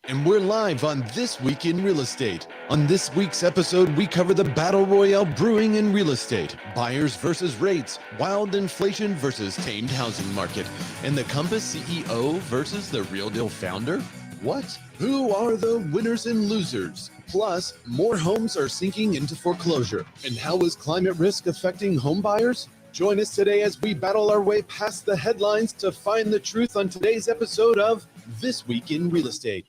And we're live on This Week in Real Estate. On this week's episode, we cover the battle royale brewing in real estate, buyers versus rates, wild inflation versus tamed housing market, and the Compass CEO versus the real deal founder. What? Who are the winners and losers? Plus, more homes are sinking into foreclosure. And how is climate risk affecting home buyers? Join us today as we battle our way past the headlines to find the truth on today's episode of This Week in Real Estate.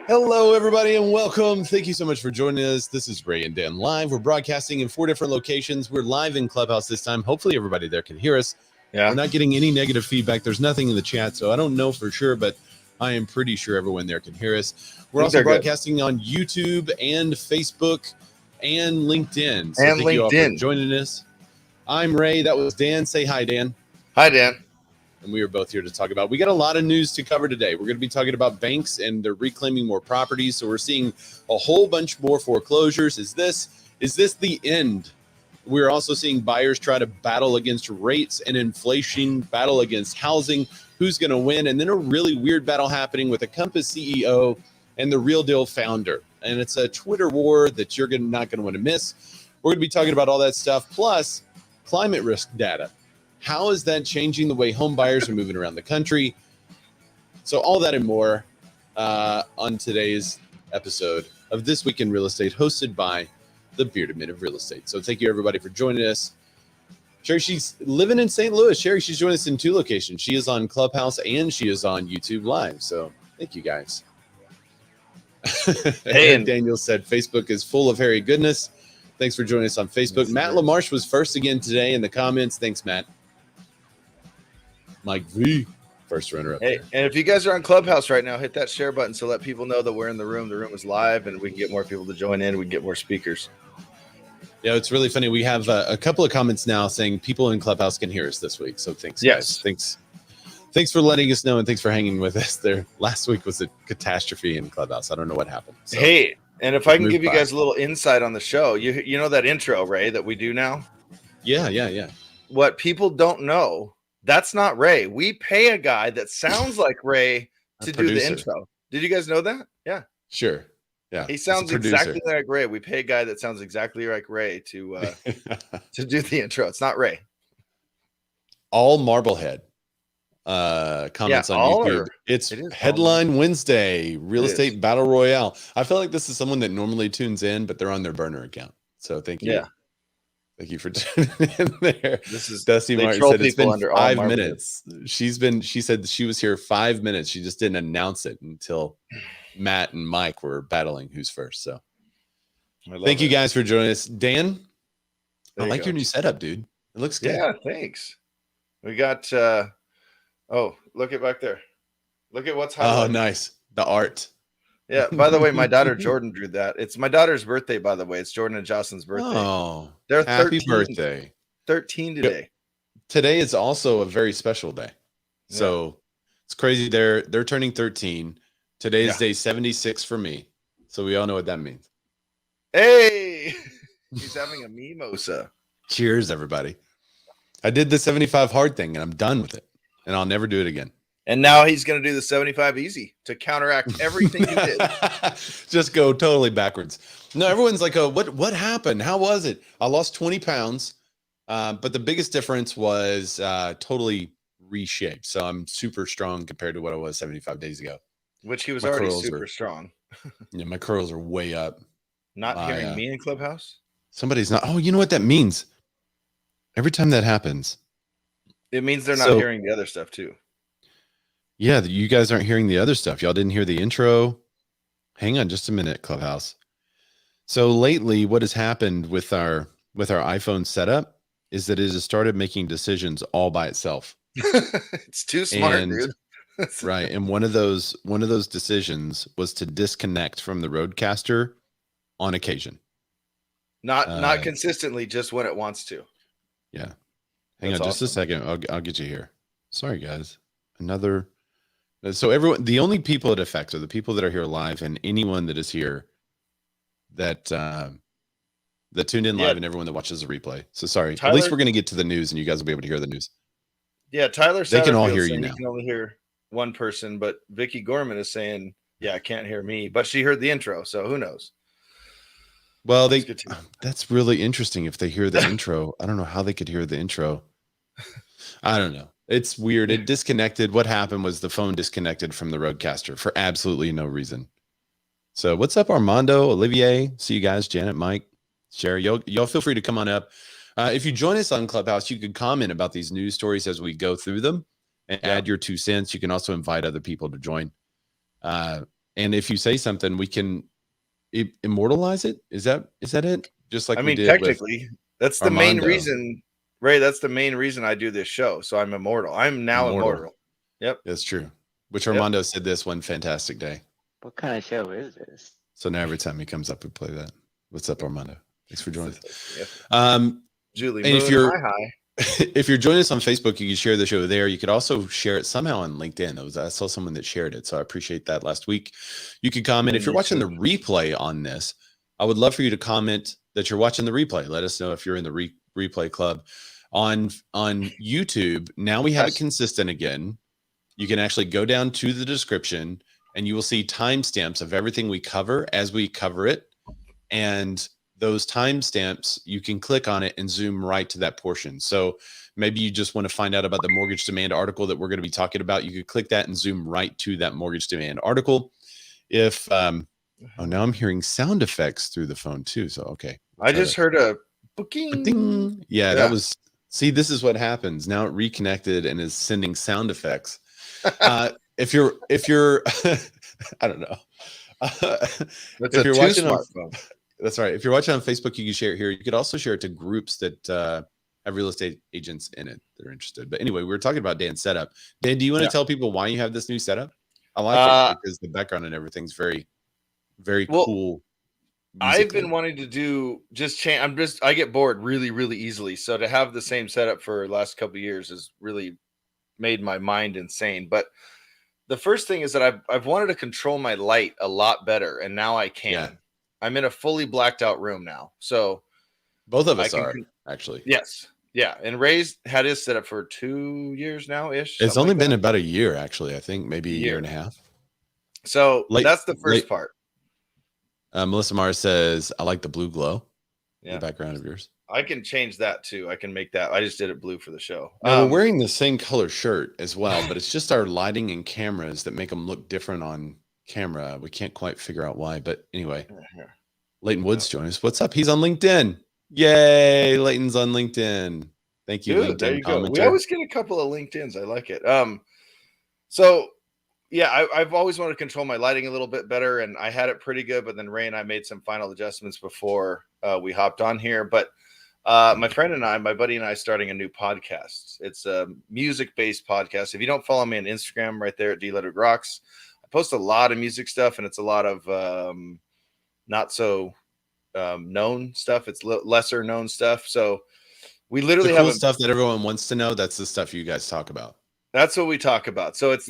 Hello, everybody, and welcome. Thank you so much for joining us. This is Ray and Dan live. We're broadcasting in 4 different locations. We're live in Clubhouse this time. Hopefully, everybody there can hear us. Yeah. We're not getting any negative feedback. There's nothing in the chat, so I don't know for sure, but I am pretty sure everyone there can hear us. We're also broadcasting good on YouTube and Facebook and LinkedIn. So thank you all for joining us. I'm Ray. That was Dan. Say hi, Dan. Hi, Dan. And we are both here to talk about. We got a lot of news to cover today. We're going to be talking about banks and they're reclaiming more properties. So we're seeing a whole bunch more foreclosures. Is this the end? We're also seeing buyers try to battle against rates and inflation, battle against housing. Who's going to win? And then a really weird battle happening with a Compass CEO and the Real Deal founder. And it's a Twitter war that you're not going to want to miss. We're going to be talking about all that stuff, plus climate risk data. How is that changing the way home buyers are moving around the country? So all that and more on today's episode of This Week in Real Estate, hosted by the Bearded Men of Real Estate. So thank you, everybody, for joining us. Sherry, she's living in St. Louis. Sherry, she's joining us in 2 locations. She is on Clubhouse and she is on YouTube Live. So thank you, guys. Hey, and Daniel said Facebook is full of hairy goodness. Thanks for joining us on Facebook. Matt LaMarche was first again today in the comments. Thanks, Matt. Mike V, first runner up. Hey, there. And if you guys are on Clubhouse right now, hit that share button so let people know that we're in the room. The room is live, and we can get more people to join in. We can get more speakers. Yeah, it's really funny. We have a couple of comments now saying people in Clubhouse can hear us this week. So thanks, guys. Thanks for letting us know, and thanks for hanging with us there. Last week was a catastrophe in Clubhouse. I don't know what happened. So hey, and if I can give you guys a little insight on the show, you know that intro, Ray, that we do now? Yeah. What people don't know, that's not Ray. We pay a guy that sounds like Ray to do the intro. Did you guys know that? Yeah. Sure. Yeah. He sounds exactly like Ray. We pay a guy that sounds exactly like Ray to do the intro. It's not Ray. All Marblehead comments on YouTube. It is Headline Wednesday, Real Estate Battle Royale. I feel like this is someone that normally tunes in, but they're on their burner account. So thank you. Yeah. Thank you for tuning in there. This is Dusty Martin said it's been 5 minutes. She said she was here 5 minutes. She just didn't announce it until Matt and Mike were battling who's first. So thank you guys for joining us. Dan, I like your new setup, dude. It looks good. Yeah, thanks. We got look at back there. Look at what's highlighted. Oh, nice. The art. Yeah, by the way, my daughter Jordan drew that. It's my daughter's birthday, by the way. It's Jordan and Jocelyn's birthday. Oh, they're happy birthday. 13 today. Today is also a very special day. Yeah. So it's crazy. They're turning 13. Today's day 76 for me. So we all know what that means. Hey, he's having a mimosa. Cheers, everybody. I did the 75 hard thing and I'm done with it. And I'll never do it again. And now he's going to do the 75 easy to counteract everything he did. Just go totally backwards. No, everyone's like, oh, what happened? How was it? I lost 20 pounds. But the biggest difference was totally reshaped. So I'm super strong compared to what I was 75 days ago. Which he was already super strong. Yeah, my curls are way up. Not hearing me in Clubhouse? Somebody's not. Oh, you know what that means? Every time that happens. It means they're not hearing the other stuff too. Yeah, you guys aren't hearing the other stuff. Y'all didn't hear the intro. Hang on just a minute, Clubhouse. So lately, what has happened with our iPhone setup is that it has started making decisions all by itself. It's too smart, dude. Right. And one of those decisions was to disconnect from the Roadcaster on occasion. Not consistently, just when it wants to. Yeah. Hang on just a second. I'll get you here. Sorry, guys. So everyone, the only people it affects are the people that are here live and anyone that is here that tuned in live and everyone that watches the replay. So sorry. Tyler, at least we're going to get to the news and you guys will be able to hear the news. Yeah, Tyler they can all hear you now. You can only hear one person, but Vicky Gorman is saying Yeah, can't hear me, but she heard the intro, so who knows? Well, that's really interesting. If they hear the intro, I don't know how they could hear the intro. I don't know. It's weird. It disconnected. What happened was the phone disconnected from the Rodecaster for absolutely no reason. So what's up, Armando, Olivier? See you guys, Janet, Mike, Sherry. Y'all feel free to come on up. If you join us on Clubhouse, you can comment about these news stories as we go through them and add your 2 cents. You can also invite other people to join. And if you say something, we can immortalize it. Is that it? Just like we did technically, that's the Armando. main reason, Ray. That's the main reason I do this show. So I'm immortal. I'm now immortal. Yep, that's true. Which Armando said this one fantastic day. What kind of show is this? So now every time he comes up, we play that. What's up, Armando? Thanks for joining. Julie, and hi. If you're joining us on Facebook, you can share the show there. You could also share it somehow on LinkedIn. I saw someone that shared it, so I appreciate that last week. You can comment. If you're watching the replay on this, I would love for you to comment that you're watching the replay. Let us know if you're in the replay club. On YouTube, now we have it consistent again. You can actually go down to the description, and you will see timestamps of everything we cover as we cover it. And those timestamps, you can click on it and zoom right to that portion. So maybe you just want to find out about the mortgage demand article that we're going to be talking about. You could click that and zoom right to that mortgage demand article. If, now I'm hearing sound effects through the phone too. So, okay. I just heard a booking. Yeah, that was, see, this is what happens. Now it reconnected and is sending sound effects. If you're, I don't know. If you're watching that's right. If you're watching on Facebook, you can share it here. You could also share it to groups that have real estate agents in it that are interested. But anyway, we were talking about Dan's setup. Dan, do you want to tell people why you have this new setup? I like it because the background and everything's very, very cool. I've been wanting to do I get bored really, really easily. So to have the same setup for the last couple of years has really made my mind insane. But the first thing is that I've wanted to control my light a lot better, and now I can. Yeah. I'm in a fully blacked out room now. So both of us are actually. Yes. Yeah. And Ray's had his set up for 2 years now ish. It's only been about a year, actually. I think maybe a year and a half. So that's the first part. Melissa Mars says, I like the blue glow. The background of yours. I can change that too. I can make that. I just did it blue for the show. Now, we're wearing the same color shirt as well, but it's just our lighting and cameras that make them look different on camera. We can't quite figure out why, but anyway. Leighton Woods joined us. What's up? He's on LinkedIn. Yay! Leighton's on LinkedIn. Thank you, LinkedIn. There you go. We always get a couple of LinkedIns. I like it. So yeah, I've always wanted to control my lighting a little bit better, and I had it pretty good, but then Ray and I made some final adjustments before we hopped on here. But my friend and I, my buddy and I, starting a new podcast. It's a music-based podcast. If you don't follow me on Instagram, right there at D-Lettered Rocks, I post a lot of music stuff, and it's a lot of not so known stuff. It's lesser known stuff. So we literally have stuff that everyone wants to know. That's the stuff you guys talk about. That's what we talk about. So it's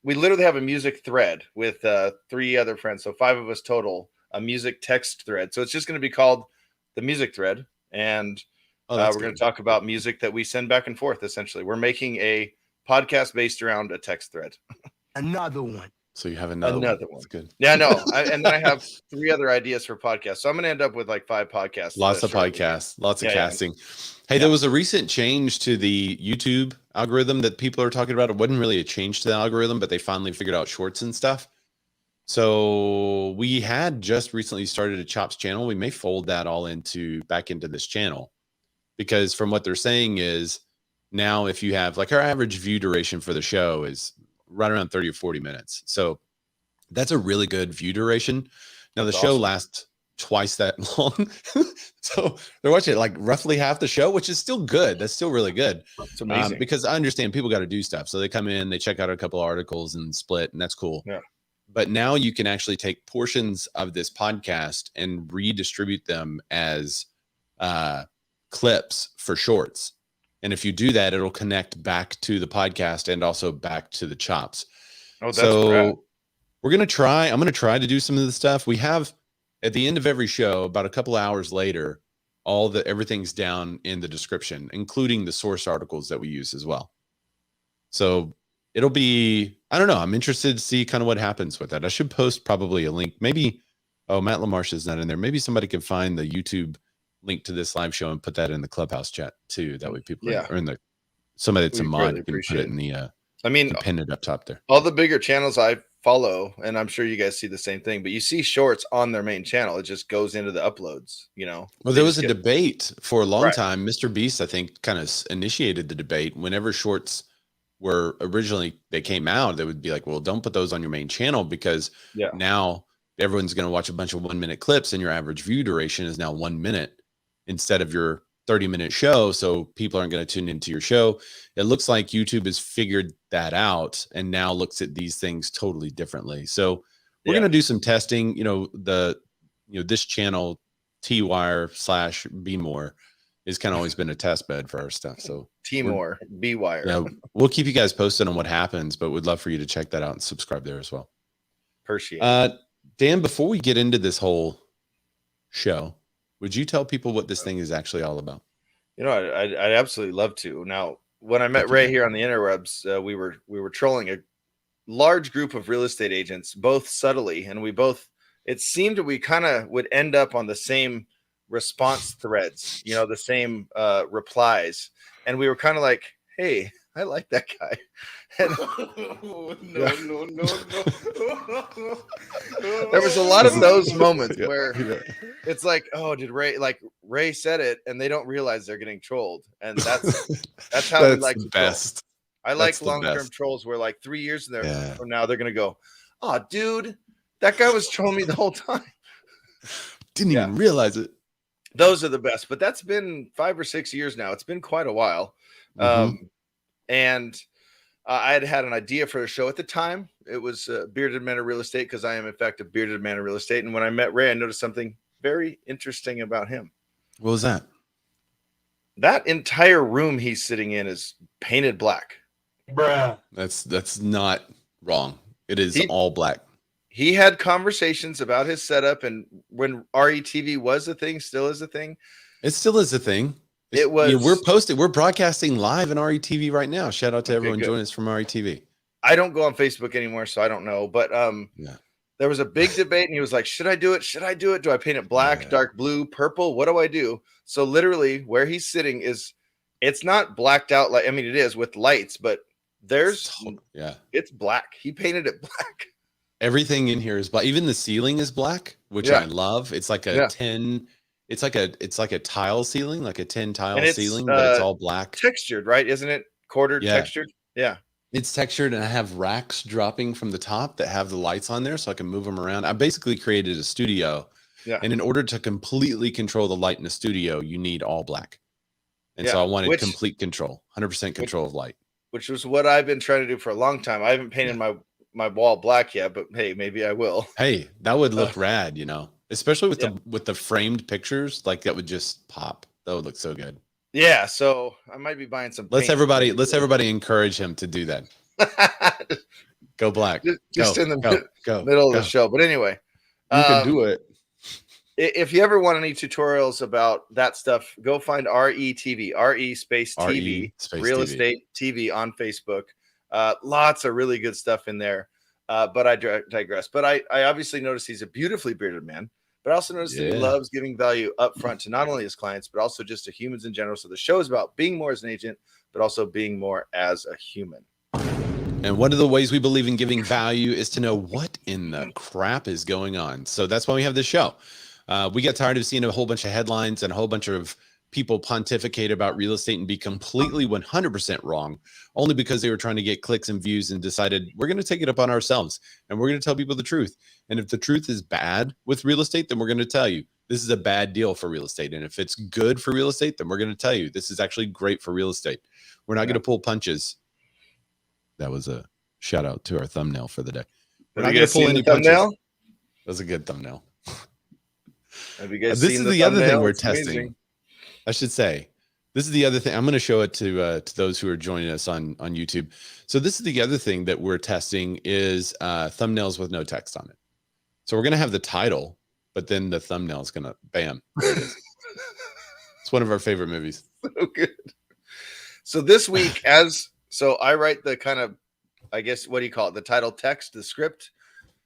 we literally have a music thread with 3 other friends. So 5 of us total, a music text thread. So it's just going to be called the music thread. And we're going to talk about music that we send back and forth. Essentially, we're making a podcast based around a text thread. Another one. So you have another one. That's good. Yeah, no. And then I have 3 other ideas for podcasts. So I'm going to end up with like 5 podcasts. Lots of podcasts, lots of casting. Hey, there was a recent change to the YouTube algorithm that people are talking about. It wasn't really a change to the algorithm, but they finally figured out shorts and stuff. So we had just recently started a Chops channel. We may fold that all back into this channel, because from what they're saying is now if you have like our average view duration for the show is right around 30 or 40 minutes. So that's a really good view duration. Now the show lasts twice that long. So they're watching like roughly half the show, which is still good. That's still really good. It's amazing. Because I understand people got to do stuff. So they come in, they check out a couple of articles and split, and that's cool. Yeah. But now you can actually take portions of this podcast and redistribute them as clips for shorts. And if you do that, it'll connect back to the podcast and also back to the Chops. Oh, that's great. We're going to try. I'm going to try to do some of the stuff. We have at the end of every show, about a couple of hours later, everything's down in the description, including the source articles that we use as well. So it'll be I don't know. I'm interested to see kind of what happens with that. I should post probably a link. Maybe, oh, Matt LaMarche is not in there. Maybe somebody could find the YouTube link to this live show and put that in the Clubhouse chat too. That way people Yeah. or in the somebody that's a We mod greatly can put it in appreciate the I mean, can pin it up top there. all the bigger channels I follow, and I'm sure you guys see the same thing, but you see shorts on their main channel. It just goes into the uploads, you know. Well, They there just was a get- debate for a long Right. time. Mr. Beast, I think, kind of initiated the debate. Whenever shorts were originally they came out, they would be like, well, don't put those on your main channel because Yeah. now everyone's going to watch a bunch of 1 minute clips and your average view duration is now 1 minute instead of your 30-minute show. So people aren't going to tune into your show. It looks like YouTube has figured that out and now looks at these things totally differently. So we're Yeah. going to do some testing. This channel T-Wire/Be-More has kind of always been a test bed for our stuff. So Timor, B-Wire. yeah, we'll keep you guys posted on what happens, but we'd love for you to check that out and subscribe there as well. Appreciate it. Dan, before we get into this whole show, would you tell people what this thing is actually all about? You know, I'd absolutely love to. Now, when I met Thank you, Ray Dan. here on the interwebs, we were trolling a large group of real estate agents, both subtly, and it seemed we kind of would end up on the same response threads, you know, the same replies, and we were kind of like, hey, I like that guy. And no. There was a lot of those moments where it's like, oh, did Ray said it, and they don't realize they're getting trolled, and that's how we like the to troll. best. I like That's the long-term best. trolls where like 3 years Yeah. from now they're gonna go, oh, dude, that guy was trolling me the whole time. Didn't Yeah. even realize it. Those are the best, but that's been 5 or 6 years now. It's been quite a while. And I had an idea for a show at the time. It was Bearded Men of Real Estate because I am, in fact, a bearded man of real estate. And when I met Ray, I noticed something very interesting about him. What was that? That entire room he's sitting in is painted black. Bruh. That's not wrong. It is He- all black. He had conversations about his setup, and when RETV was a thing, still is a thing. It still is a thing. It was- We're broadcasting live in RETV right now. Shout out to Okay, everyone good. joining us from RETV. I don't go on Facebook anymore, so I don't know. But Yeah. there was a big debate, and he was like, should I do it? Should I do it? Do I paint it black, Yeah. dark blue, purple? What do I do? So literally where he's sitting it's not blacked out. Like, I mean, it is with lights, but it's black. He painted it black. Everything in here is black. Even the ceiling is black, which Yeah. I love. It's like a Yeah. 10. It's like a tile ceiling, like a 10 tile And it's, ceiling, but it's all black. Textured, right? Isn't it quartered Yeah. textured? Yeah. It's textured, and I have racks dropping from the top that have the lights on there so I can move them around. I basically created a studio. Yeah. And in order to completely control the light in the studio, you need all black. And Yeah, so I wanted which- complete control, 100% control of light. Which was what I've been trying to do for a long time. I haven't painted my wall black yet, but hey, maybe I will. Hey, that would look rad, especially with Yeah. the framed pictures. Like that would just pop. That would look so good. Yeah, so I might be buying some Let's paint. everybody encourage him to do that. Go black. just Go, in the go, middle of go. the show. But anyway, You can do it. if you ever want any tutorials about that stuff, go find RETV, RE space TV, RE space Real TV. Estate TV on Facebook. Lots of really good stuff in there. But I digress. But I obviously noticed he's a beautifully bearded man, but I also noticed that he Yeah. loves giving value up front to not only his clients, but also just to humans in general. So the show is about being more as an agent, but also being more as a human. And one of the ways we believe in giving value is to know what in the crap is going on. So that's why we have this show. We got tired of seeing a whole bunch of headlines and a whole bunch of people pontificate about real estate and be completely 100% wrong, only because they were trying to get clicks and views and decided we're going to take it up on ourselves and we're going to tell people the truth. And if the truth is bad with real estate, then we're going to tell you this is a bad deal for real estate. And if it's good for real estate, then we're going to tell you this is actually great for real estate. We're not going to pull punches. That was a shout out to our thumbnail for the day. We're Have not you going guys to pull seen any the punches. thumbnail? That was a good thumbnail. Have you guys This seen is the the other thing thumbnail? we're It's testing. amazing. I should say, this is the other thing. I'm going to show it to those who are joining us on YouTube. So this is the other thing that we're testing is thumbnails with no text on it. So we're going to have the title, but then the thumbnail is going to bam. There it is. It's one of our favorite movies. So good. So this week, so I write the kind of I guess, what do you call it? The title text, the script.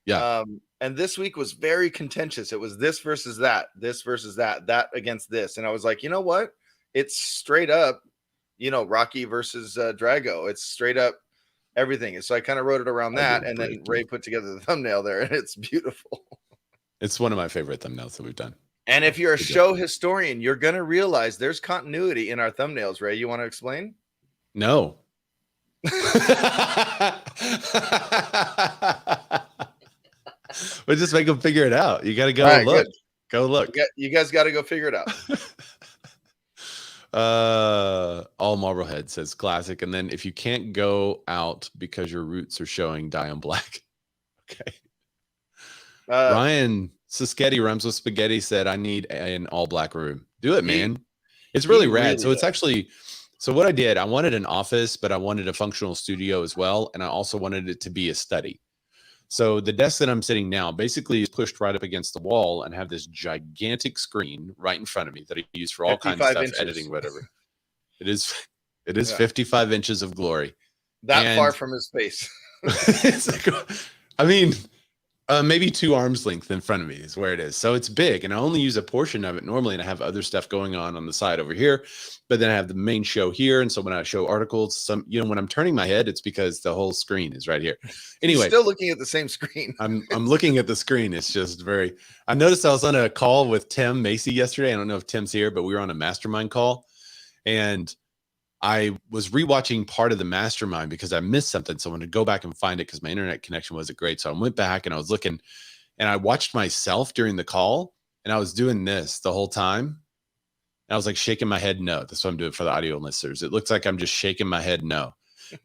Yeah. And this week was very contentious. It was this versus that, that against this. And I was like, you know what? It's straight up, Rocky versus Drago. It's straight up everything. So I kind of wrote it around that. And then Ray put together the thumbnail there, and it's beautiful. It's one of my favorite thumbnails that we've done. And if you're a show historian, you're going to realize there's continuity in our thumbnails. Ray, you want to explain? No. But just make them figure it out. You got to go look. Good. Go look. You guys got to go figure it out. All Marblehead says classic. And then if you can't go out because your roots are showing, die on black. Okay. Ryan Sischetti rhymes with spaghetti said, I need an all black room. Do it, man. It's really rad. Really so it's actually, so what I did, I wanted an office, but I wanted a functional studio as well. And I also wanted it to be a study. So the desk that I'm sitting now basically is pushed right up against the wall and have this gigantic screen right in front of me that I use for all kinds of stuff, editing, whatever. It is 55 inches of glory. That far from his face. It's like, I mean, maybe 2 arms length in front of me is where it is. So it's big, and I only use a portion of it normally, and I have other stuff going on the side over here, but then I have the main show here. And so when I show articles, when I'm turning my head, it's because the whole screen is right here. Anyway, you're still looking at the same screen. I'm looking at the screen. It's just I noticed I was on a call with Tim Macy yesterday. I don't know if Tim's here, but we were on a mastermind call, and I was rewatching part of the mastermind because I missed something. So I wanted to go back and find it because my internet connection wasn't great. So I went back and I was looking, and I watched myself during the call, and I was doing this the whole time. And I was like shaking my head no. That's what I'm doing for the audio listeners. It looks like I'm just shaking my head no.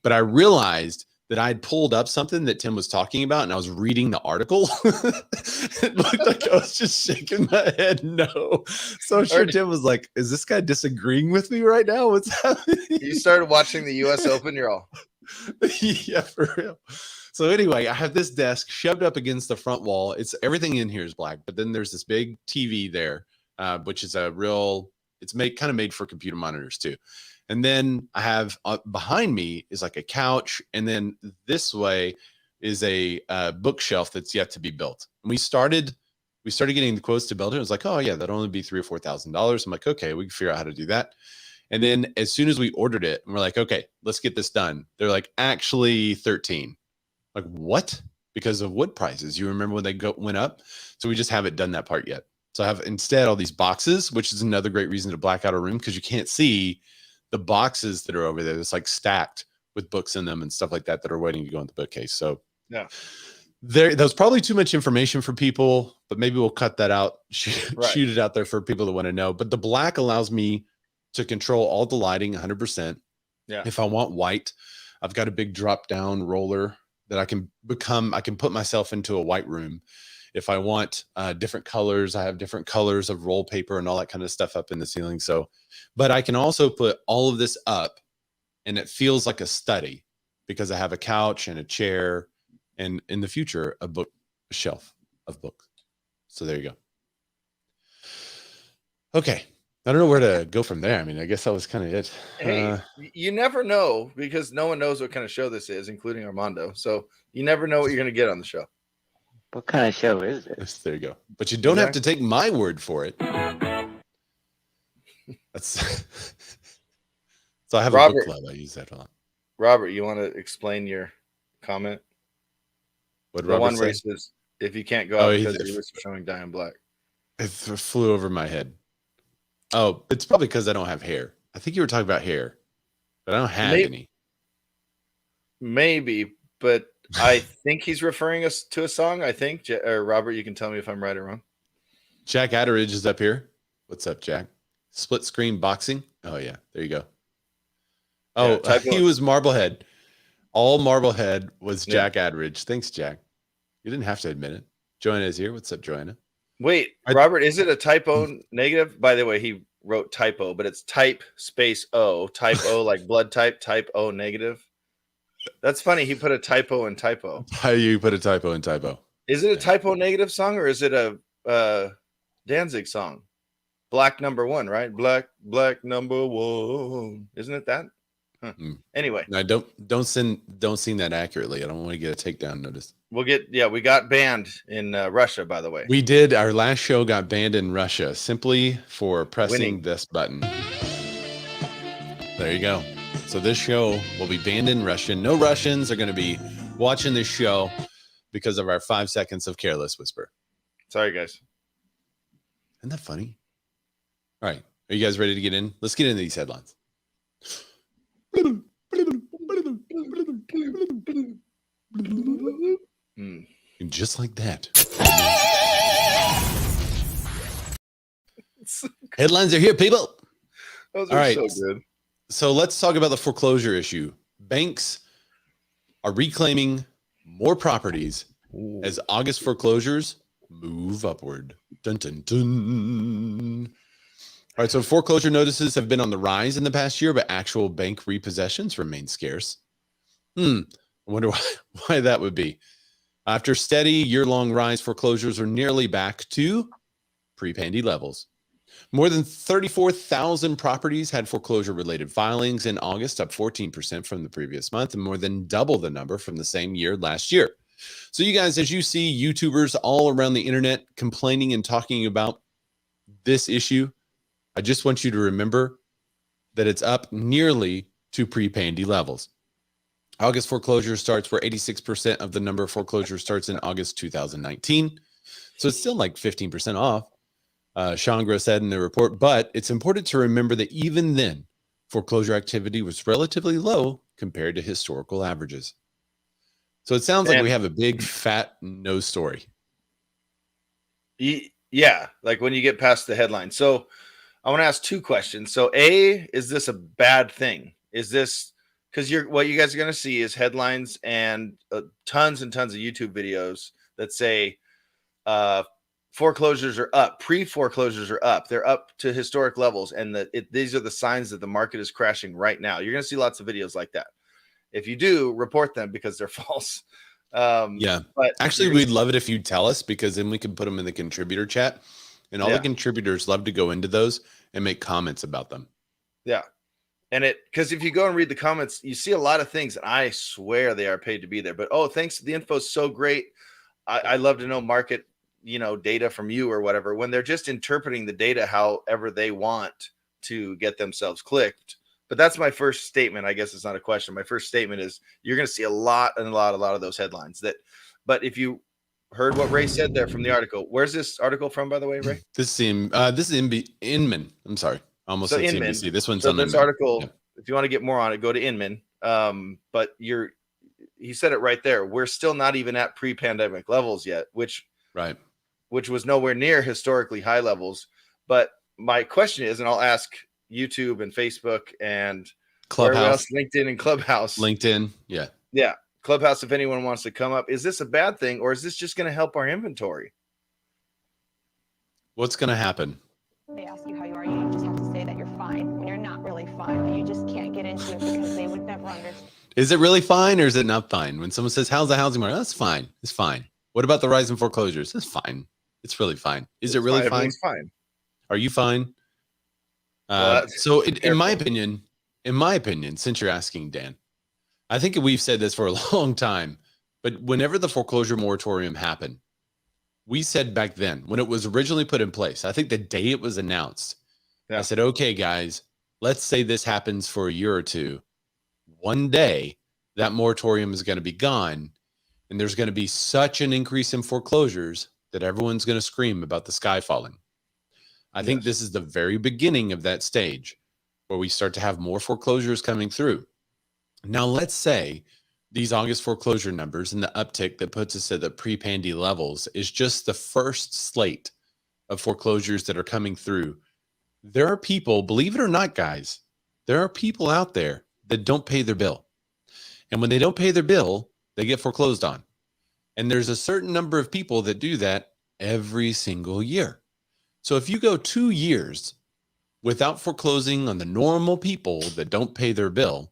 But I realized that I'd pulled up something that Tim was talking about, and I was reading the article. It looked like I was just shaking my head no. So I'm sure Tim was like, is this guy disagreeing with me right now? What's happening? You started watching the US Open, you're all. Yeah, for real. So anyway, I have this desk shoved up against the front wall. Everything in here is black, but then there's this big TV there, which is it's kind of made for computer monitors too. And then I have behind me is like a couch. And then this way is a bookshelf that's yet to be built. And we started getting the quotes to build it. It was like, oh yeah, that'll only be $3,000 or $4,000. I'm like, okay, we can figure out how to do that. And then as soon as we ordered it, and we're like, okay, let's get this done. They're like, actually 13. Like, what? Because of wood prices. You remember when they went up? So we just haven't done that part yet. So I have instead all these boxes, which is another great reason to black out a room because you can't see the boxes that are over there. It's like stacked with books in them and stuff like that are waiting to go in the bookcase. So yeah, that was probably too much information for people, but maybe we'll cut that out, shoot it out there for people that want to know. But the black allows me to control all the lighting 100%. Yeah. If I want white, I've got a big drop down roller that I can put myself into a white room. If I want different colors, I have different colors of roll paper and all that kind of stuff up in the ceiling. So, but I can also put all of this up, and it feels like a study because I have a couch and a chair, and in the future, a shelf of books. So there you go. Okay. I don't know where to go from there. I mean, I guess that was kind of it. Hey, you never know because no one knows what kind of show this is, including Armando. So you never know what you're going to get on the show. What kind of show is this? There you go. But you don't have to take my word for it. That's so I have a book club. I use that a lot. Robert, you want to explain your comment? What Robert one where he says, if you can't go out because you're showing die in black. It flew over my head. Oh, it's probably because I don't have hair. I think you were talking about hair, but I don't have any. Maybe, but I think he's referring us to a song. I think, or Robert, you can tell me if I'm right or wrong. Jack Atteridge is up here. What's up, Jack? Split screen boxing. Oh yeah, there you go. Oh, yeah, he was Marblehead. All Marblehead was Jack Atteridge. Thanks, Jack. You didn't have to admit it. Joanna is here. What's up, Joanna? Wait, Robert, is it a typo negative? By the way, he wrote typo, but it's type space O. Type O like blood type, type O negative. That's funny. He put a typo in typo. How you put a typo in typo? Is it a typo negative song or is it a Danzig song? Black number one, right? Black number one. Isn't it that? Anyway, No, don't send that accurately. I don't want to get a takedown notice. We got banned in Russia, by the way. We did. Our last show got banned in Russia simply for pressing Winning. this button. There you go. So this show will be banned in Russia. No Russians are going to be watching this show because of our 5 seconds of careless whisper. Sorry, guys. Isn't that funny? All right. Are you guys ready to get in? Let's get into these headlines. And just like that. Headlines are here, people. Those All are right. so good. So let's talk about the foreclosure issue. Banks are reclaiming more properties as August foreclosures move upward. Dun, dun, dun. All right, so foreclosure notices have been on the rise in the past year, but actual bank repossessions remain scarce. I wonder why that would be. After steady year-long rise, foreclosures are nearly back to pre-pandemic levels. More than 34,000 properties had foreclosure-related filings in August, up 14% from the previous month, and more than double the number from the same year last year. So you guys, as you see YouTubers all around the internet complaining and talking about this issue, I just want you to remember that it's up nearly to pre-pandemic levels. August foreclosure starts were 86% of the number of foreclosure starts in August 2019. So it's still like 15% off. Chandra said in the report, but it's important to remember that even then, foreclosure activity was relatively low compared to historical averages. So it sounds like we have a big fat no story. Yeah, like when you get past the headline. So I want to ask two questions. So A, is this a bad thing? Is this because what you guys are going to see is headlines and tons and tons of YouTube videos that say foreclosures are up, pre-foreclosures are up. They're up to historic levels. And these are the signs that the market is crashing right now. You're going to see lots of videos like that. If you do, report them because they're false. Yeah, but actually, we'd love it if you tell us, because then we can put them in the contributor chat, and all the contributors love to go into those and make comments about them. Yeah. And because if you go and read the comments, you see a lot of things, and I swear they are paid to be there. But thanks, the info's so great. I love to know market, data from you or whatever, when they're just interpreting the data however they want to get themselves clicked. But that's my first statement. I guess it's not a question. My first statement is you're going to see a lot of those headlines but if you heard what Ray said there from the article, where's this article from, by the way, Ray? This is Inman. I'm sorry. I almost said Inman. CNBC. This one's so on this Inman. Article. Yeah. If you want to get more on it, go to Inman. But he said it right there. We're still not even at pre-pandemic levels yet, which was nowhere near historically high levels. But my question is, and I'll ask YouTube and Facebook and Clubhouse, LinkedIn and Clubhouse. LinkedIn, yeah. Clubhouse, if anyone wants to come up, is this a bad thing, or is this just going to help our inventory? What's going to happen? They ask you how you are, you just have to say that you're fine when you're not really fine, but you just can't get into it because they would never understand. Is it really fine, or is it not fine? When someone says, how's the housing market? That's fine. It's fine. What about the rise in foreclosures? It's fine. It's really fine. Is it really fine? It's fine. Are you fine? So in my opinion, since you're asking, Dan, I think we've said this for a long time, but whenever the foreclosure moratorium happened, we said back then, when it was originally put in place, I think the day it was announced, I said, okay, guys, let's say this happens for a year or two. One day that moratorium is going to be gone, and there's going to be such an increase in foreclosures that everyone's going to scream about the sky falling. I think this is the very beginning of that stage where we start to have more foreclosures coming through. Now, let's say these August foreclosure numbers and the uptick that puts us at the pre-pandemic levels is just the first slate of foreclosures that are coming through. There are people, believe it or not, guys, there are people out there that don't pay their bill. And when they don't pay their bill, they get foreclosed on. And there's a certain number of people that do that every single year. So if you go 2 years without foreclosing on the normal people that don't pay their bill,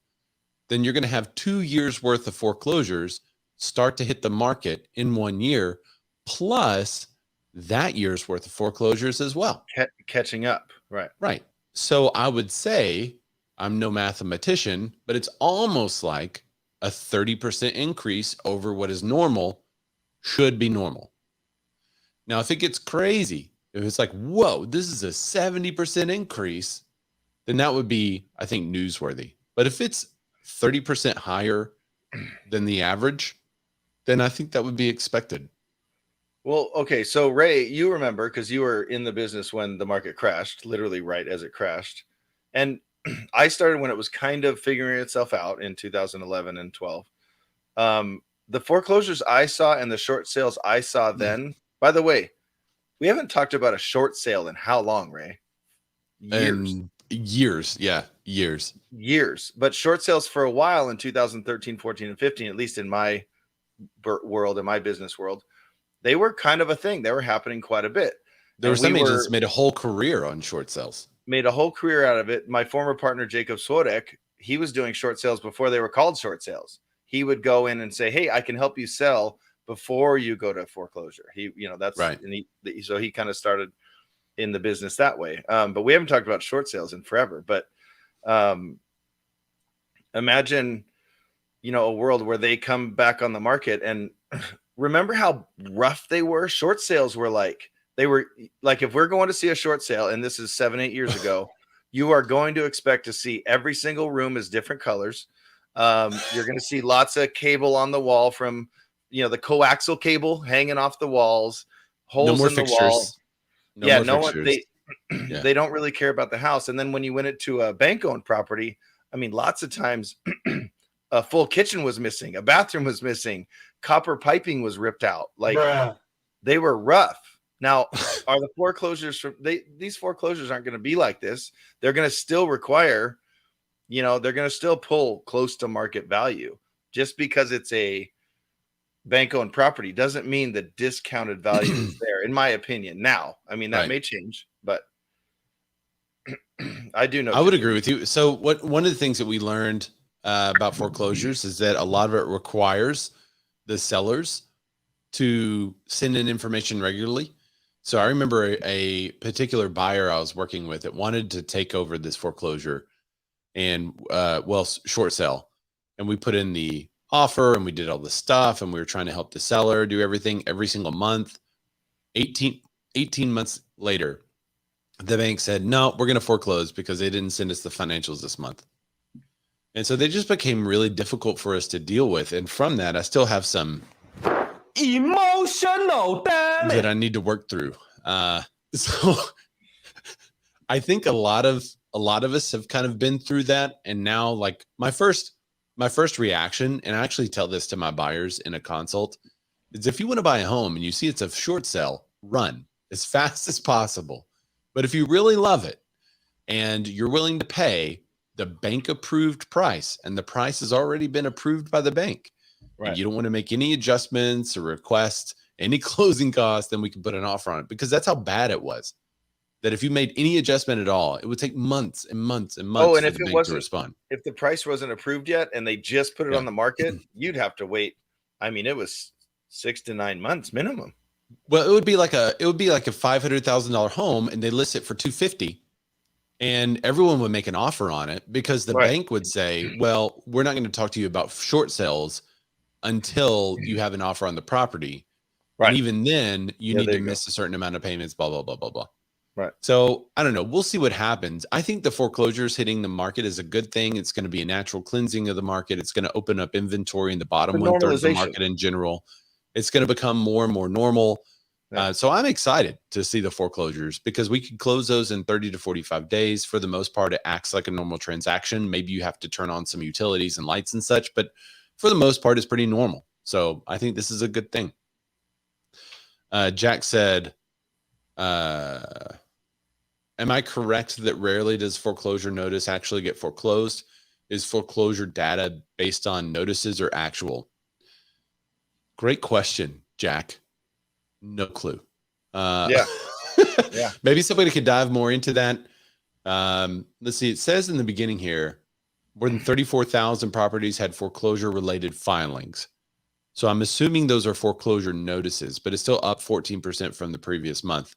then you're going to have 2 years worth of foreclosures start to hit the market in 1 year, plus that year's worth of foreclosures as well. Catching up. Right. So I would say I'm no mathematician, but it's almost like a 30% increase over what is normal should be normal. Now, if it gets crazy, if it's like, whoa, this is a 70% increase, then that would be, I think, newsworthy. But if it's 30% higher than the average, then I think that would be expected. Well, okay. So Ray, you remember, because you were in the business when the market crashed, literally right as it crashed. And I started when it was kind of figuring itself out in 2011 and 12. The foreclosures I saw and the short sales I saw then, by the way, we haven't talked about a short sale in how long, Ray? Years. Yeah, years. But short sales for a while in 2013, 14, and 15, at least in my world, in my business world, they were kind of a thing. They were happening quite a bit. There were some agents made a whole career on short sales. Made a whole career out of it. My former partner, Jacob Sworek, he was doing short sales before they were called short sales. He would go in and say, hey, I can help you sell before you go to foreclosure. That's right. And so he kind of started in the business that way. But we haven't talked about short sales in forever. But imagine, a world where they come back on the market, and remember how rough they were? Short sales were like, if we're going to see a short sale, and this is 7-8 years ago, you are going to expect to see every single room is different colors. You're going to see lots of cable on the wall from, the coaxial cable hanging off the walls, holes in the wall. They don't really care about the house. And then when you went it to a bank-owned property, I mean, lots of times a full kitchen was missing, a bathroom was missing, copper piping was ripped out. Like, they were rough. Now, are the foreclosures these foreclosures aren't going to be like this. They're going to still require, they're going to still pull close to market value. Just because it's a bank-owned property doesn't mean the discounted value is there, in my opinion. Now, I mean, that may change, but I do know. I would agree with you. So one of the things that we learned about foreclosures is that a lot of it requires the sellers to send in information regularly. So I remember a particular buyer I was working with that wanted to take over this foreclosure and short sale. And we put in the offer and we did all the stuff and we were trying to help the seller do everything every single month. 18 months later, the bank said, no, we're going to foreclose because they didn't send us the financials this month. And so they just became really difficult for us to deal with. And from that, I still have some emotional damage that I need to work through. So I think a lot of us have kind of been through that. And now, like, my first reaction, and I actually tell this to my buyers in a consult, is if you want to buy a home and you see it's a short sale, run as fast as possible. But if you really love it and you're willing to pay the bank approved price, and the price has already been approved by the bank, and you don't want to make any adjustments or request any closing costs, then we can put an offer on it, because that's how bad it was. That if you made any adjustment at all, it would take months and months and months for the bank to respond. If the price wasn't approved yet and they just put it on the market, you'd have to wait. I mean, it was 6 to 9 months minimum. Well, it would be like a $500,000 home, and they list it for $250,000, and everyone would make an offer on it because the bank would say, well, we're not going to talk to you about short sales until you have an offer on the property. Right. And even then you need to miss a certain amount of payments, blah, blah, blah, blah, blah. Right. So I don't know. We'll see what happens. I think the foreclosures hitting the market is a good thing. It's going to be a natural cleansing of the market. It's going to open up inventory in the bottom 1/3 of the market in general. It's going to become more and more normal. So I'm excited to see the foreclosures, because we can close those in 30 to 45 days. For the most part, it acts like a normal transaction. Maybe you have to turn on some utilities and lights and such, but for the most part, it's pretty normal. So I think this is a good thing. Jack said, am I correct that rarely does foreclosure notice actually get foreclosed? Is foreclosure data based on notices or actual? Great question, Jack. No clue. Yeah. Maybe somebody could dive more into that. Let's see. It says in the beginning here, more than 34,000 properties had foreclosure related filings. So I'm assuming those are foreclosure notices, but it's still up 14% from the previous month.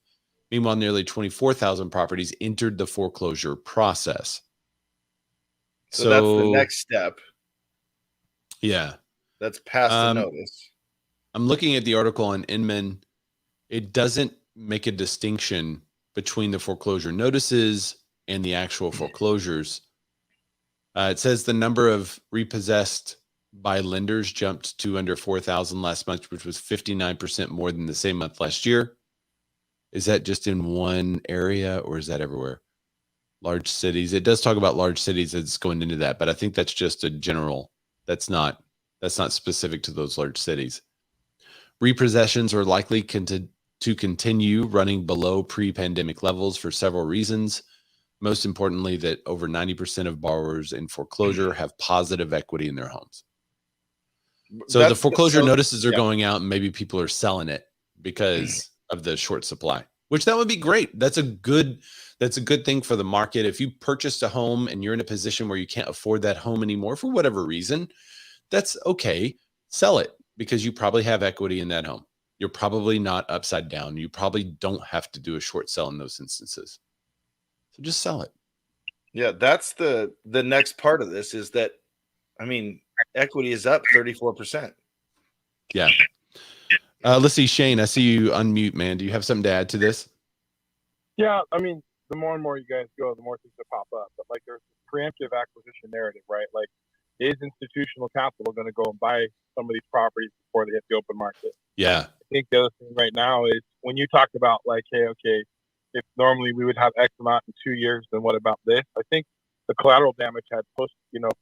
Meanwhile, nearly 24,000 properties entered the foreclosure process. So that's the next step. Yeah. That's past the notice. I'm looking at the article on Inman. It doesn't make a distinction between the foreclosure notices and the actual foreclosures. It says the number of repossessed by lenders jumped to under 4,000 last month, which was 59% more than the same month last year. Is that just in one area or is that everywhere? Large cities. It does talk about large cities. It's going into that, but I think that's just a general. That's not specific to those large cities. Repossessions are likely to continue running below pre-pandemic levels for several reasons. Most importantly, that over 90% of borrowers in foreclosure have positive equity in their homes. So the foreclosure notices are going out and maybe people are selling it because of the short supply, which that would be great. That's a good thing for the market. If you purchased a home and you're in a position where you can't afford that home anymore for whatever reason, that's okay. Sell it because you probably have equity in that home. You're probably not upside down. You probably don't have to do a short sell in those instances. So just sell it. Yeah, that's the next part of this is that, I mean, equity is up 34%. Yeah. Let's see, Shane, I see you unmute, man. Do you have something to add to this? Yeah, I mean, the more and more you guys go, the more things that pop up. But like there's this preemptive acquisition narrative, right? Like, is institutional capital going to go and buy some of these properties before they hit the open market? Yeah. I think the other thing right now is when you talk about like, hey, okay, if normally we would have X amount in 2 years, then what about this? I think the collateral damage had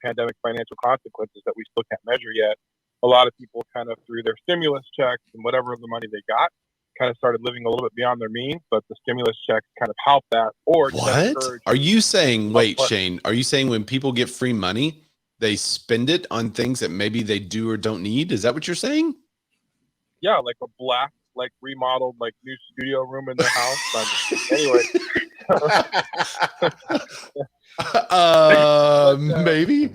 pandemic financial consequences that we still can't measure yet. A lot of people kind of through their stimulus checks and whatever of the money they got kind of started living a little bit beyond their means, but the stimulus checks kind of help that. Or what are you saying? Wait, Shane, are you saying when people get free money, they spend it on things that maybe they do or don't need? Is that what you're saying? Yeah, like a black, like remodeled, like new studio room in their house. Anyway. Maybe.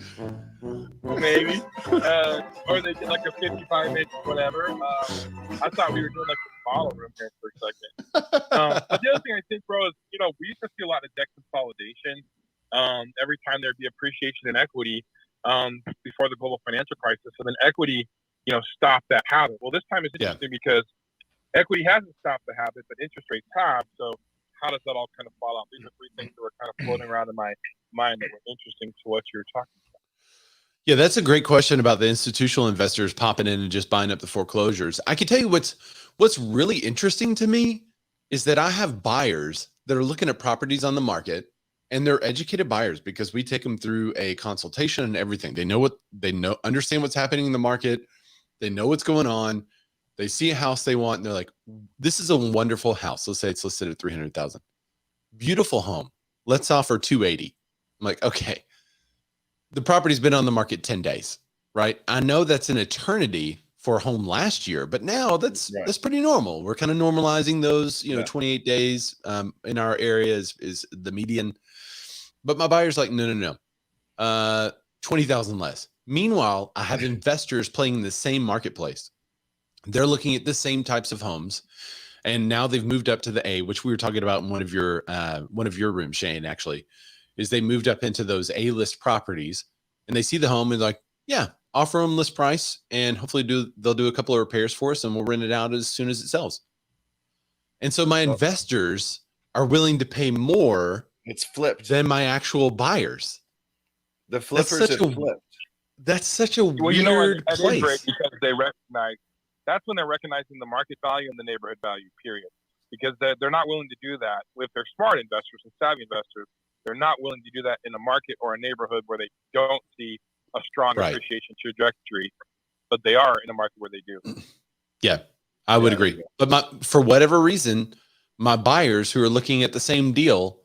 Or they did like a 55-inch whatever. I thought we were doing like a model room here for a second. But the other thing I think, bro, is we used to see a lot of debt consolidation. Every time there'd be appreciation in equity before the global financial crisis, and then equity, stopped that habit. Well, this time it's interesting because equity hasn't stopped the habit, but interest rates have. So how does that all kind of fall out? These are three things that were kind of floating around in my mind that were interesting to what you're talking about. Yeah, that's a great question about the institutional investors popping in and just buying up the foreclosures. I can tell you what's really interesting to me is that I have buyers that are looking at properties on the market, and they're educated buyers because we take them through a consultation and everything. They understand what's happening in the market. They know what's going on. They see a house they want, and they're like, this is a wonderful house. Let's say it's listed at $300,000. Beautiful home. Let's offer $280,000. I'm like, okay. The property's been on the market 10 days, right? I know that's an eternity for a home last year, but now that's pretty normal. We're kind of normalizing those, 28 days in our area is the median. But my buyer's like, no. 20,000 less. Meanwhile, I have investors playing in the same marketplace. They're looking at the same types of homes, and now they've moved up to the A, which we were talking about in one of your rooms, Shane, actually, is they moved up into those A-list properties, and they see the home and like, yeah, offer them list price, and hopefully they'll do a couple of repairs for us, and we'll rent it out as soon as it sells. And so my investors are willing to pay more. It's flipped than my actual buyers. The flippers have flipped. That's such a weird place. Is great because they recognize that's when they're recognizing the market value and the neighborhood value, period. Because they're not willing to do that. If they're smart investors and savvy investors, they're not willing to do that in a market or a neighborhood where they don't see a strong appreciation trajectory, but they are in a market where they do. Yeah, I would agree. But for whatever reason, my buyers who are looking at the same deal,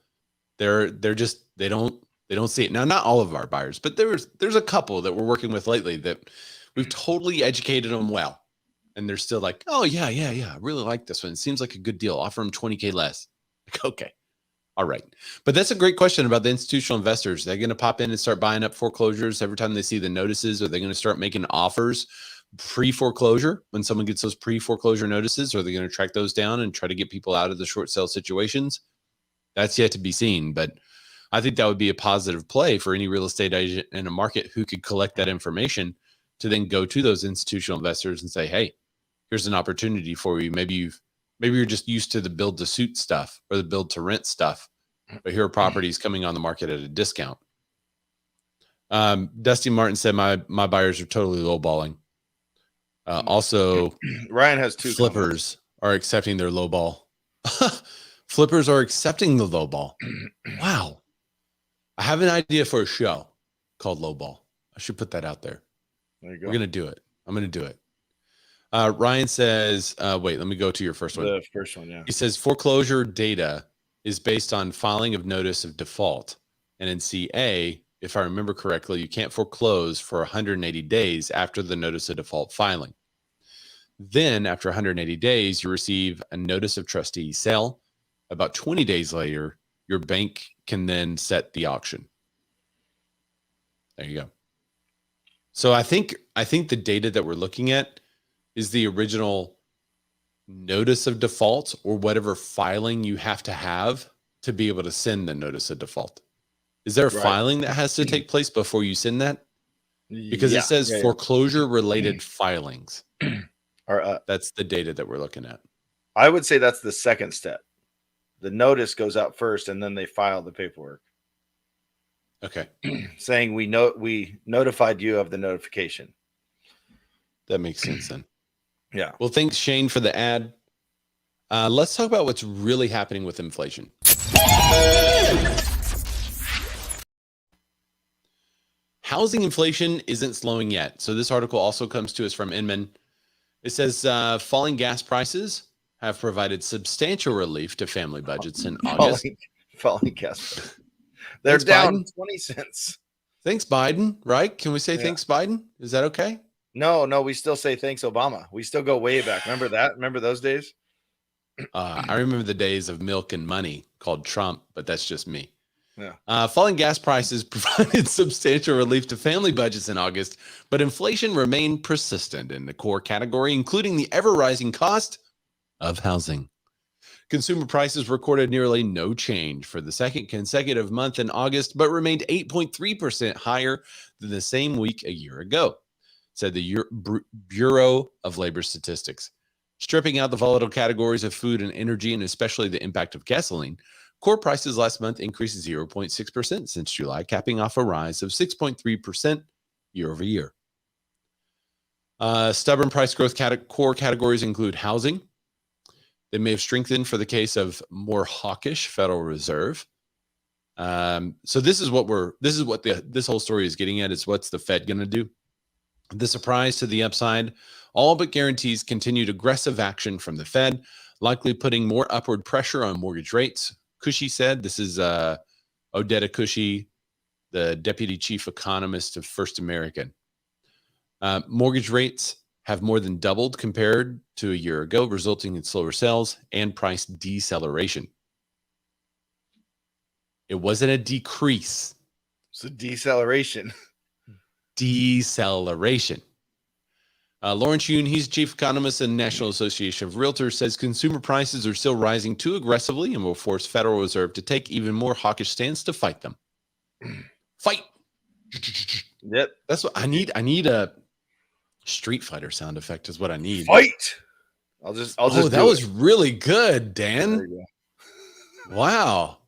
they don't see it. Now, not all of our buyers, but there's a couple that we're working with lately that we've totally educated them well. And they're still like, oh, yeah. I really like this one. It seems like a good deal. Offer them $20,000 less. Like, okay. All right. But that's a great question about the institutional investors. They're going to pop in and start buying up foreclosures every time they see the notices. Are they going to start making offers pre-foreclosure when someone gets those pre-foreclosure notices? Are they going to track those down and try to get people out of the short sale situations? That's yet to be seen. But I think that would be a positive play for any real estate agent in a market who could collect that information to then go to those institutional investors and say, hey, here's an opportunity for you. Maybe you're just used to the build to suit stuff or the build to rent stuff, but here are properties coming on the market at a discount. Dusty Martin said my buyers are totally lowballing. Also, Ryan has 2 flippers are accepting their lowball. Flippers are accepting the lowball. Wow. I have an idea for a show called Lowball. I should put that out there. There you go. We're going to do it. I'm going to do it. Ryan says, wait, let me go to your first one. The first one, yeah. He says foreclosure data is based on filing of notice of default. And in CA, if I remember correctly, you can't foreclose for 180 days after the notice of default filing. Then after 180 days, you receive a notice of trustee sale. About 20 days later, your bank can then set the auction. There you go. So I think the data that we're looking at is the original notice of default or whatever filing you have to be able to send the notice of default. Is there a filing that has to take place before you send that? Because it says foreclosure related filings. That's the data that we're looking at. I would say that's the second step. The notice goes out first, and then they file the paperwork. Okay. Saying we notified you of the notification. That makes sense then. Yeah. Well, thanks, Shane, for the ad. Let's talk about what's really happening with inflation. Housing inflation isn't slowing yet. So this article also comes to us from Inman. It says falling gas prices have provided substantial relief to family budgets in August. Falling gas. They're Thanks, down Biden. 20 cents. Thanks, Biden, right? Can we say thanks, Biden? Is that okay? No, we still say thanks, Obama. We still go way back. Remember that? Remember those days? I remember the days of milk and money called Trump, but that's just me. Yeah. Falling gas prices provided substantial relief to family budgets in August, but inflation remained persistent in the core category, including the ever-rising cost of housing. Consumer prices recorded nearly no change for the second consecutive month in August, but remained 8.3% higher than the same week a year ago, said the Bureau of Labor Statistics. Stripping out the volatile categories of food and energy, and especially the impact of gasoline, core prices last month increased 0.6% since July, capping off a rise of 6.3% year over year. Stubborn price growth core categories include housing. They may have strengthened for the case of more hawkish Federal Reserve. So this is what this whole story is getting at, is what's the Fed going to do? The surprise to the upside, all but guarantees continued aggressive action from the Fed, likely putting more upward pressure on mortgage rates. Cushy said, this is Odetta Cushy, the deputy chief economist of First American. Mortgage rates have more than doubled compared to a year ago, resulting in slower sales and price deceleration. It wasn't a decrease. It's a deceleration. Deceleration. Lawrence Yoon, he's chief economist in the National Association of Realtors, says consumer prices are still rising too aggressively and will force Federal Reserve to take even more hawkish stance to fight them. Fight. Yep. That's what I need. I need a Street Fighter sound effect is what I need. Fight. I'll just that was really good, Dan. There you go. Wow.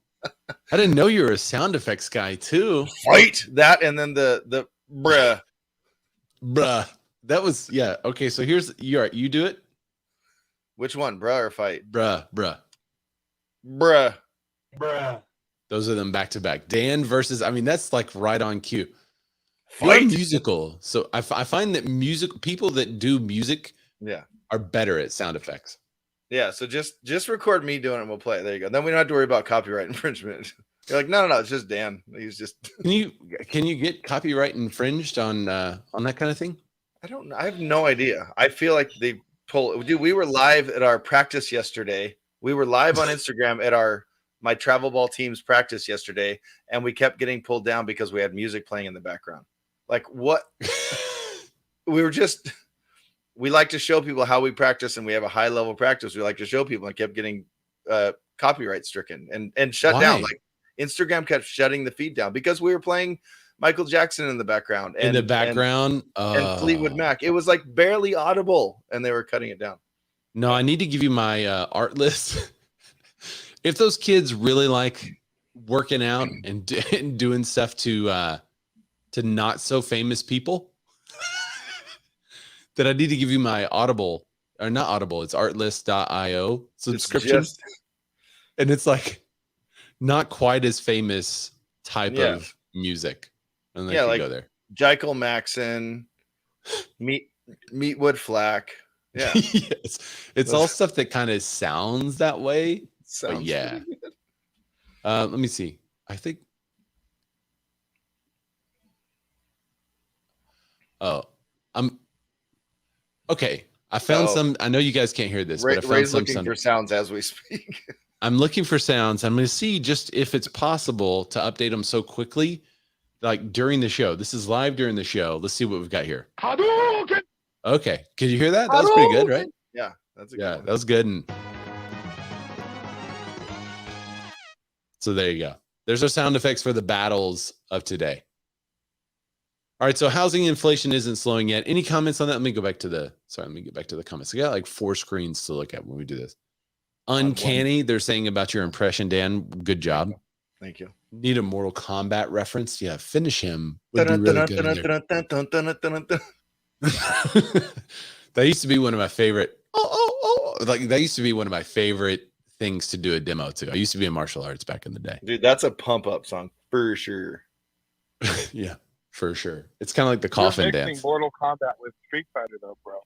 I didn't know you were a sound effects guy too. Fight that, and then the bruh. That was, yeah. Okay, so here's you do it. Which one, bruh or fight? Bruh. Those are them back to back. Dan versus, I mean, that's like right on cue. You're musical, so I find that people that do music, are better at sound effects. Yeah, so just record me doing it and we'll play it. There you go. Then we don't have to worry about copyright infringement. You're like, no, it's just Dan. He's just Can you get copyright infringed on that kind of thing? I don't know. I have no idea. I feel like they dude, we were live at our practice yesterday. We were live on Instagram at my travel ball team's practice yesterday, and we kept getting pulled down because we had music playing in the background. Like, what? We like to show people how we practice, and we have a high level practice. We like to show people, and kept getting copyright stricken and shut down. Like, Instagram kept shutting the feed down because we were playing Michael Jackson in the background. In the background. And Fleetwood Mac. It was like barely audible, and they were cutting it down. No, I need to give you my art list. If those kids really like working out and doing stuff to not so famous people, then I need to give you my Audible, or not Audible, it's artlist.io subscription. And it's like not quite as famous type of music. And they like go there. Jekyll Maxon, Meatwood Flack. Yeah. Yes. It's all stuff that kind of sounds that way. Sounds yeah. Let me see. I think. Oh, I'm okay. I found some. I know you guys can't hear this, but I found Ray's some looking for sounds as we speak. I'm looking for sounds. I'm going to see just if it's possible to update them so quickly, like during the show. This is live during the show. Let's see what we've got here. Okay. Can you hear that? That was pretty good, right? Yeah. That's a good one. That was good. And so there you go. There's our sound effects for the battles of today. All right. So housing inflation isn't slowing yet. Any comments on that? Let me get back to the comments. I got like 4 screens to look at when we do this. Uncanny, they're saying about your impression, Dan. Good job. Thank you. Need a Mortal Kombat reference? Yeah, finish him. Would be really good in there. That used to be one of my favorite. Like that used to be one of my favorite things to do a demo to. I used to be in martial arts back in the day. Dude, that's a pump up song for sure. Yeah, for sure. It's kind of like the coffin You're dance. Mortal Kombat with Street Fighter, though, bro.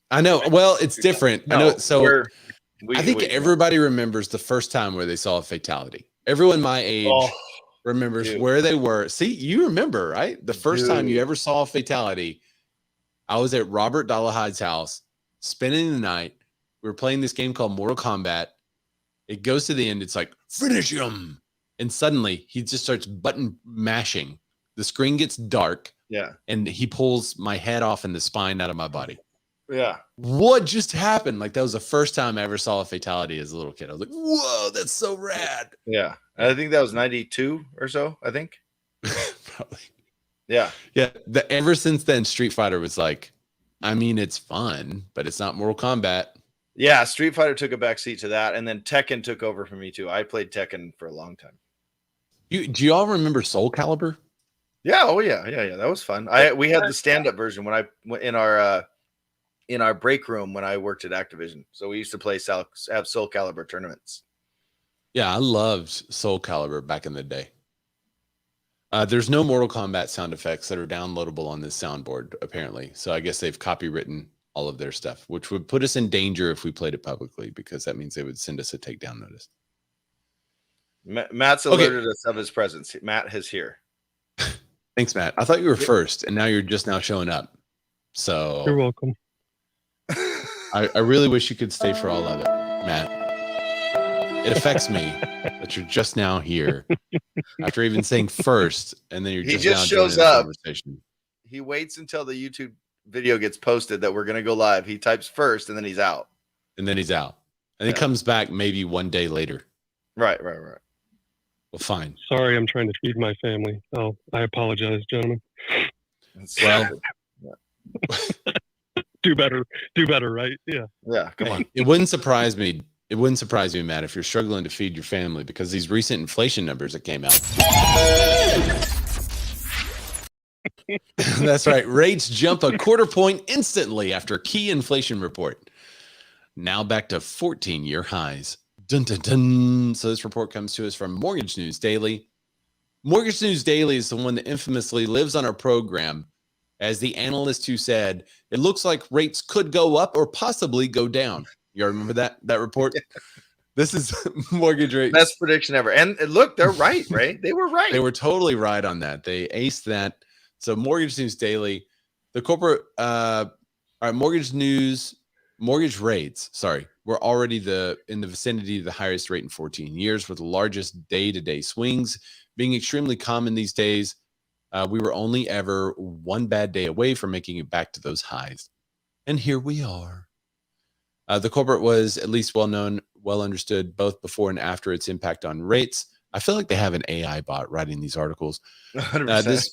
I know. Well, it's different. I know. So I think everybody remembers the first time where they saw a fatality. Everyone my age remembers where they were. See, you remember, right? The first time you ever saw a fatality, I was at Robert Dollahide's house, spending the night. We were playing this game called Mortal Kombat. It goes to the end. It's like, finish him. And suddenly he just starts button mashing. The screen gets dark. Yeah. And he pulls my head off and the spine out of my body. Yeah. What just happened? Like that was the first time I ever saw a fatality as a little kid. I was like, whoa, that's so rad. Yeah. I think that was 92 or so, I think. Probably. Yeah. Yeah. Ever since then, Street Fighter was like, I mean, it's fun, but it's not Mortal Kombat. Yeah. Street Fighter took a backseat to that. And then Tekken took over for me too. I played Tekken for a long time. Do you all remember Soul Calibur? Yeah. Oh yeah. Yeah. That was fun. We had the stand-up version when in our break room when I worked at Activision. So we used to have Soul Calibur tournaments. Yeah, I loved Soul Calibur back in the day. There's no Mortal Kombat sound effects that are downloadable on this soundboard, apparently. So I guess they've copywritten all of their stuff, which would put us in danger if we played it publicly, because that means they would send us a takedown notice. Matt's alerted us of his presence. Matt is here. Thanks, Matt. I thought you were first, and now you're just now showing up. So you're welcome. I really wish you could stay for all of it, Matt. It affects me that you're just now here after even saying first, and then he just shows up. He waits until the YouTube video gets posted that we're going to go live. He types first, and then he's out. And then he comes back maybe one day later. Right. Well, fine. Sorry, I'm trying to feed my family. Oh, I apologize, gentlemen. Well, do better, right? Yeah. Yeah, come on. It wouldn't surprise me. It wouldn't surprise me, Matt, if you're struggling to feed your family because these recent inflation numbers that came out. That's right. Rates jump a quarter point instantly after key inflation report. Now back to 14-year highs. Dun, dun, dun. So this report comes to us from Mortgage News Daily. Mortgage News Daily is the one that infamously lives on our program as the analyst who said, it looks like rates could go up or possibly go down. You remember that report? This is mortgage rates. Best prediction ever. And look, they're right, right? They were right. They were totally right on that. They aced that. So Mortgage News Daily, the corporate, all right, mortgage rates, were already in the vicinity of the highest rate in 14 years, with the largest day-to-day swings being extremely common these days. We were only ever one bad day away from making it back to those highs. And here we are. The corporate was at least well known, well understood, both before and after its impact on rates. I feel like they have an AI bot writing these articles. 100%.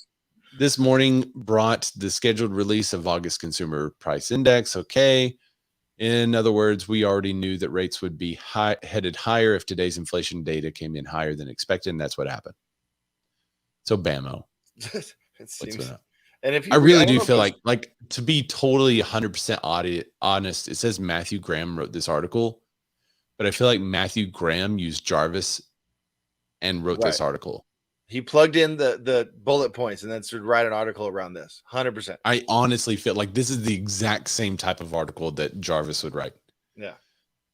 This morning brought the scheduled release of August Consumer Price Index. Okay. In other words, we already knew that rates would be headed higher if today's inflation data came in higher than expected, and that's what happened. So, bammo. It seems. What's up? And if you I really don't do know if feel you- like to be totally 100% honest, it says Matthew Graham wrote this article, but I feel like Matthew Graham used Jarvis and wrote this article. he plugged in the bullet points and then started write an article around this. 100%. I honestly feel like this is the exact same type of article that Jarvis would write. Yeah.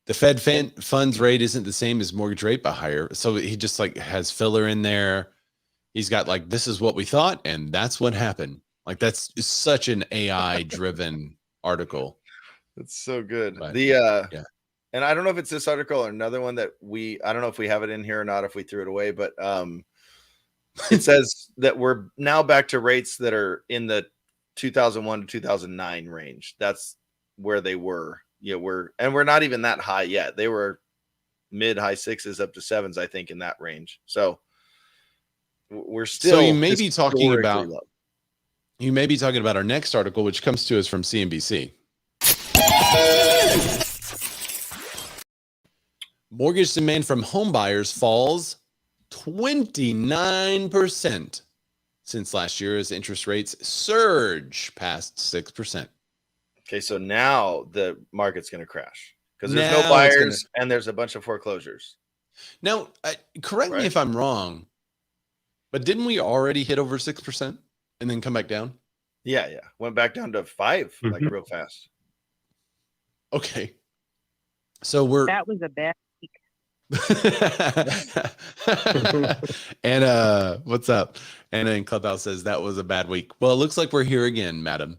The Fed funds rate isn't the same as mortgage rate, but higher. So he just like has filler in there. He's got like, this is what we thought, and that's what happened. Like that's such an AI driven article. It's so good. But, And I don't know if it's this article or another one that I don't know if we have it in here or not, if we threw it away, but it says that we're now back to rates that are in the 2001 to 2009 range. That's where they were. Yeah, we're not even that high yet. They were mid high sixes up to sevens, I think, in that range. So we're still. So you may be talking about. Low. You may be talking about our next article, which comes to us from CNBC. Mortgage demand from homebuyers falls 29% since last year as interest rates surge past 6%. Okay, so now the market's going to crash because there's no buyers and there's a bunch of foreclosures. Now, correct me if I'm wrong, but didn't we already hit over 6% and then come back down? Yeah. Went back down to 5 like real fast. Okay. So that was a bad week. Anna, what's up? Anna in Clubhouse says that was a bad week. Well, it looks like we're here again, madam.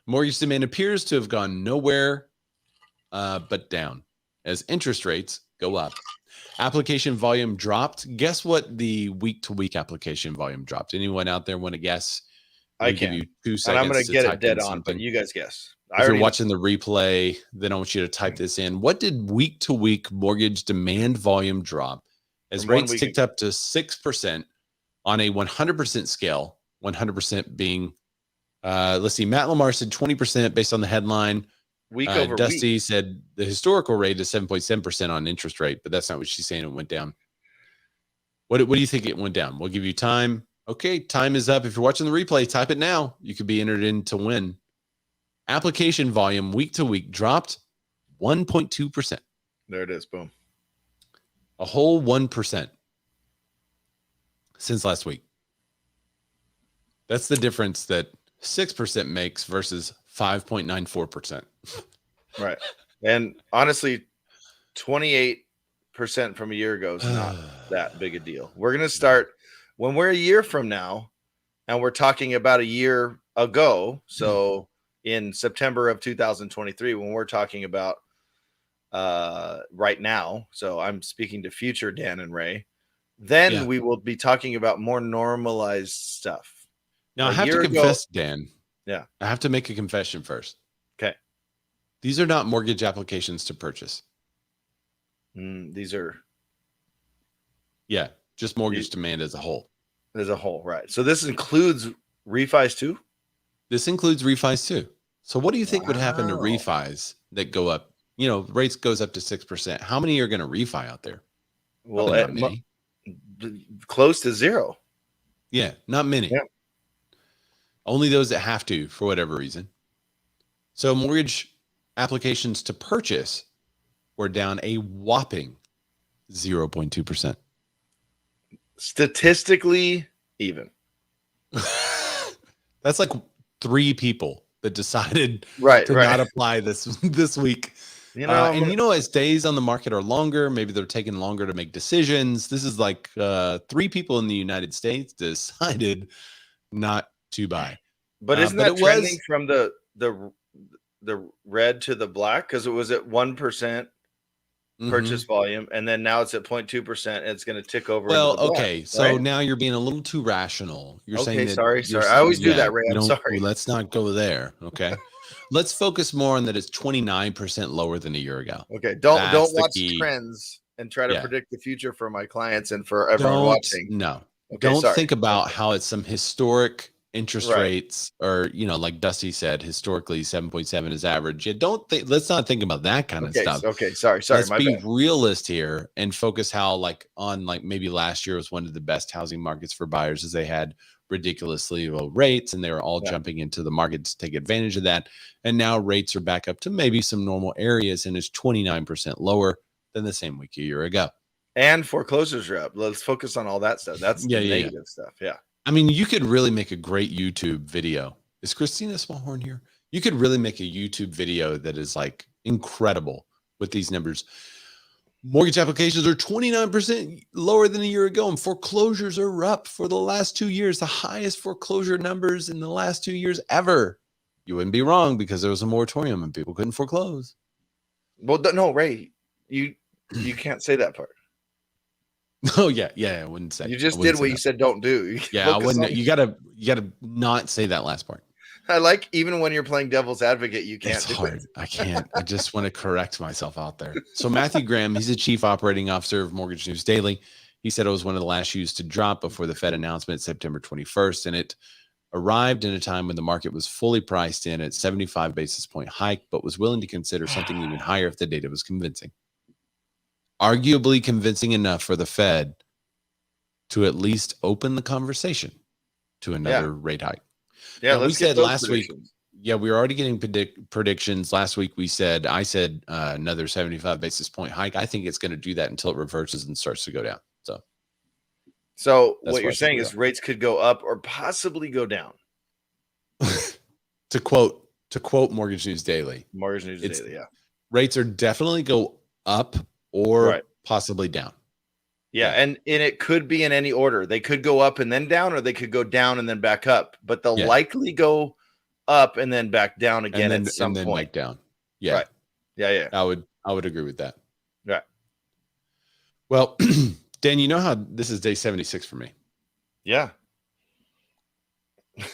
Mortgage demand appears to have gone nowhere but down as interest rates go up. Application volume dropped. Guess what the week-to-week application volume dropped? Anyone out there want to guess? I can. Give you 2 seconds. And I'm going to get it dead on, something. but you guys guess. If you're watching the replay, then I want you to type this in. What did week-to-week mortgage demand volume drop as rates ticked up to 6% on a 100% scale? 100% being, let's see, Matt Lamar said 20% based on the headline. Week over Dusty week. said the historical rate is 7.7% on interest rate, but that's not what she's saying. It went down. What do you think it went down? We'll give you time. Okay, time is up. If you're watching the replay, type it now. You could be entered in to win. Application volume week to week dropped 1.2%. There it is. Boom. A whole 1% since last week. That's the difference that 6% makes versus 5.94%. Right. And honestly, 28% from a year ago is not that big a deal. We're going to start when we're a year from now, and we're talking about a year ago. So in September of 2023, when we're talking about right now, so I'm speaking to future Dan and Ray, then we will be talking about more normalized stuff. Now, I have to confess, Dan. Yeah. I have to make a confession first. Okay. These are not mortgage applications to purchase. These are. Yeah. Just mortgage demand as a whole. As a whole, right. So this includes refis too? This includes refis too. So what do you think would happen to refis that go up? You know, rates goes up to 6%. How many are going to refi out there? Well, close to zero. Yeah, not many. Yeah. Only those that have to for whatever reason. So mortgage applications to purchase were down a whopping 0.2%. Statistically even. That's like 3 people that decided to not apply this week. You know, as days on the market are longer, maybe they're taking longer to make decisions. This is like 3 people in the United States decided not to buy. But isn't that trending from the red to the black? Because it was at 1% purchase volume, and then now it's at 0.2%, and it's going to tick over. Well, okay, so now you're being a little too rational. You're saying that sorry. I always do that, Ray. I'm sorry. Let's not go there. Okay, let's focus more on that. It's 29% lower than a year ago. Okay, don't watch trends. and try to Yeah. predict the future for my clients and for everyone watching. No. Okay, Don't sorry. think about how it's some historic interest Right. rates, or like Dusty said, historically 7.7 is average. Let's not think about that kind of stuff. Okay, sorry, Let's my be bad. realist here and focus how maybe last year was one of the best housing markets for buyers, as they had ridiculously low rates and they were all jumping into the market to take advantage of that. And now rates are back up to maybe some normal areas and is 29% lower than the same week a year ago. And foreclosures are up. Let's focus on all that stuff. That's the negative stuff. Yeah. I mean, you could really make a great YouTube video. Is Christina Smallhorn here? You could really make a YouTube video that is like incredible with these numbers. Mortgage applications are 29% lower than a year ago, and foreclosures are up for the last 2 years, the highest foreclosure numbers in the last 2 years ever. You wouldn't be wrong, because there was a moratorium and people couldn't foreclose. Well, no, Ray, you can't say that part. Oh yeah, I wouldn't say. You just did what you said don't do. Yeah, I wouldn't. You gotta not say that last part. I like, even when you're playing devil's advocate, you can't. It's hard. I can't. I just want to correct myself out there. So Matthew Graham, he's the chief operating officer of Mortgage News Daily. He said it was one of the last shoes to drop before the Fed announcement September 21st, and it arrived in a time when the market was fully priced in at 75 basis point hike, but was willing to consider something even higher if the data was convincing. Arguably convincing enough for the Fed to at least open the conversation to another rate hike. Yeah, now, we said last week. Yeah, we were already getting predictions. Last week I said another 75 basis point hike. I think it's going to do that until it reverses and starts to go down. So what you're saying is rates could go up or possibly go down. To quote Mortgage News Daily. Mortgage News Daily, yeah. Rates are definitely go up or possibly down. Yeah, and it could be in any order. They could go up and then down, or they could go down and then back up. But they'll likely go up and then back down again at some point. Back down. Yeah. Right. Yeah. I would agree with that. Right. Well, Dan, you know how this is day 76 for me. Yeah. And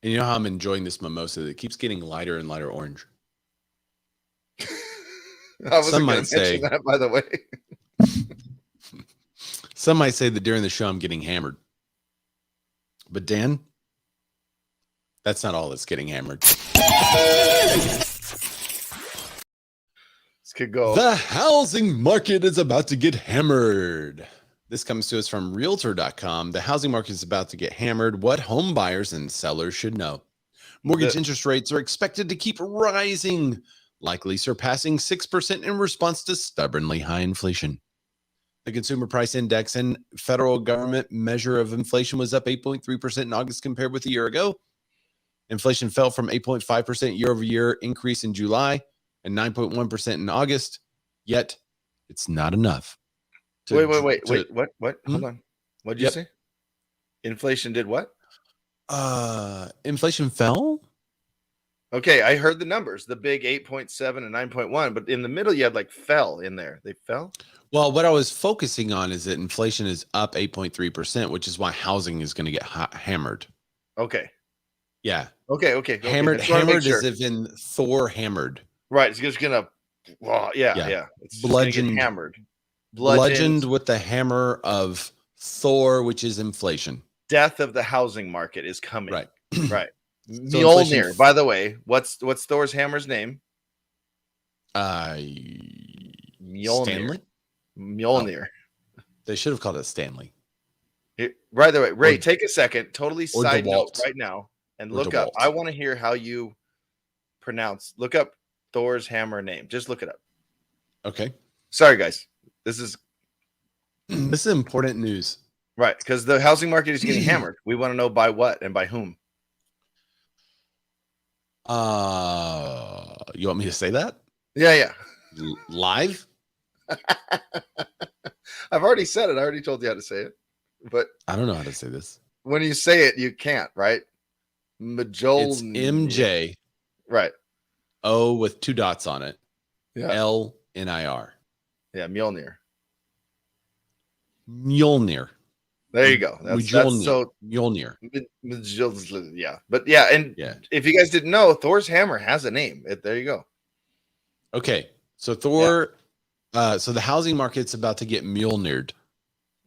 you know how I'm enjoying this mimosa that keeps getting lighter and lighter orange. Some might say that, by the way. Some might say that during the show I'm getting hammered. But Dan, that's not all that's getting hammered. This could go. The housing market is about to get hammered. This comes to us from Realtor.com. The housing market is about to get hammered. What home buyers and sellers should know. Mortgage interest rates are expected to keep rising, likely surpassing 6% in response to stubbornly high inflation. The Consumer Price Index and federal government measure of inflation was up 8.3% in August compared with a year ago. Inflation fell from 8.5% year over year increase in July and 9.1% in August. Yet it's not enough. Wait. What? Hold on. What did you say? Inflation did what? Inflation fell. Okay, I heard the numbers, the big 8.7 and 9.1, but in the middle you had like fell in there. They fell? Well, what I was focusing on is that inflation is up 8.3%, which is why housing is going to get hammered. Okay. Yeah. Okay. Hammered is if in Thor hammered. Right. It's just going to, yeah. It's bludgeoned, hammered. Bludgeoned with the hammer of Thor, which is inflation. Death of the housing market is coming. Right. Right. So Mjolnir, by the way, what's Thor's hammer's name? Mjolnir. Stanley? Mjolnir. Oh, they should have called it Stanley. Right the way. Ray, take a second, totally side DeWalt. note right now, and look up. I want to hear how you look up Thor's hammer name. Just look it up. Okay. Sorry, guys. This is important news. Right, because the housing market is getting hammered. We want to know by what and by whom. You want me to say that? Yeah. Live? I've already said it. I already told you how to say it. But I don't know how to say this. When you say it, you can't, right? It's MJ. Right. O with 2 dots on it. Yeah. L-N-I-R. Yeah, Mjolnir. Mjolnir. There you go. That's so Mjolnir. Yeah. But yeah, and if you guys didn't know, Thor's hammer has a name. There you go. Okay. So Thor So the housing market's about to get Mjolnired.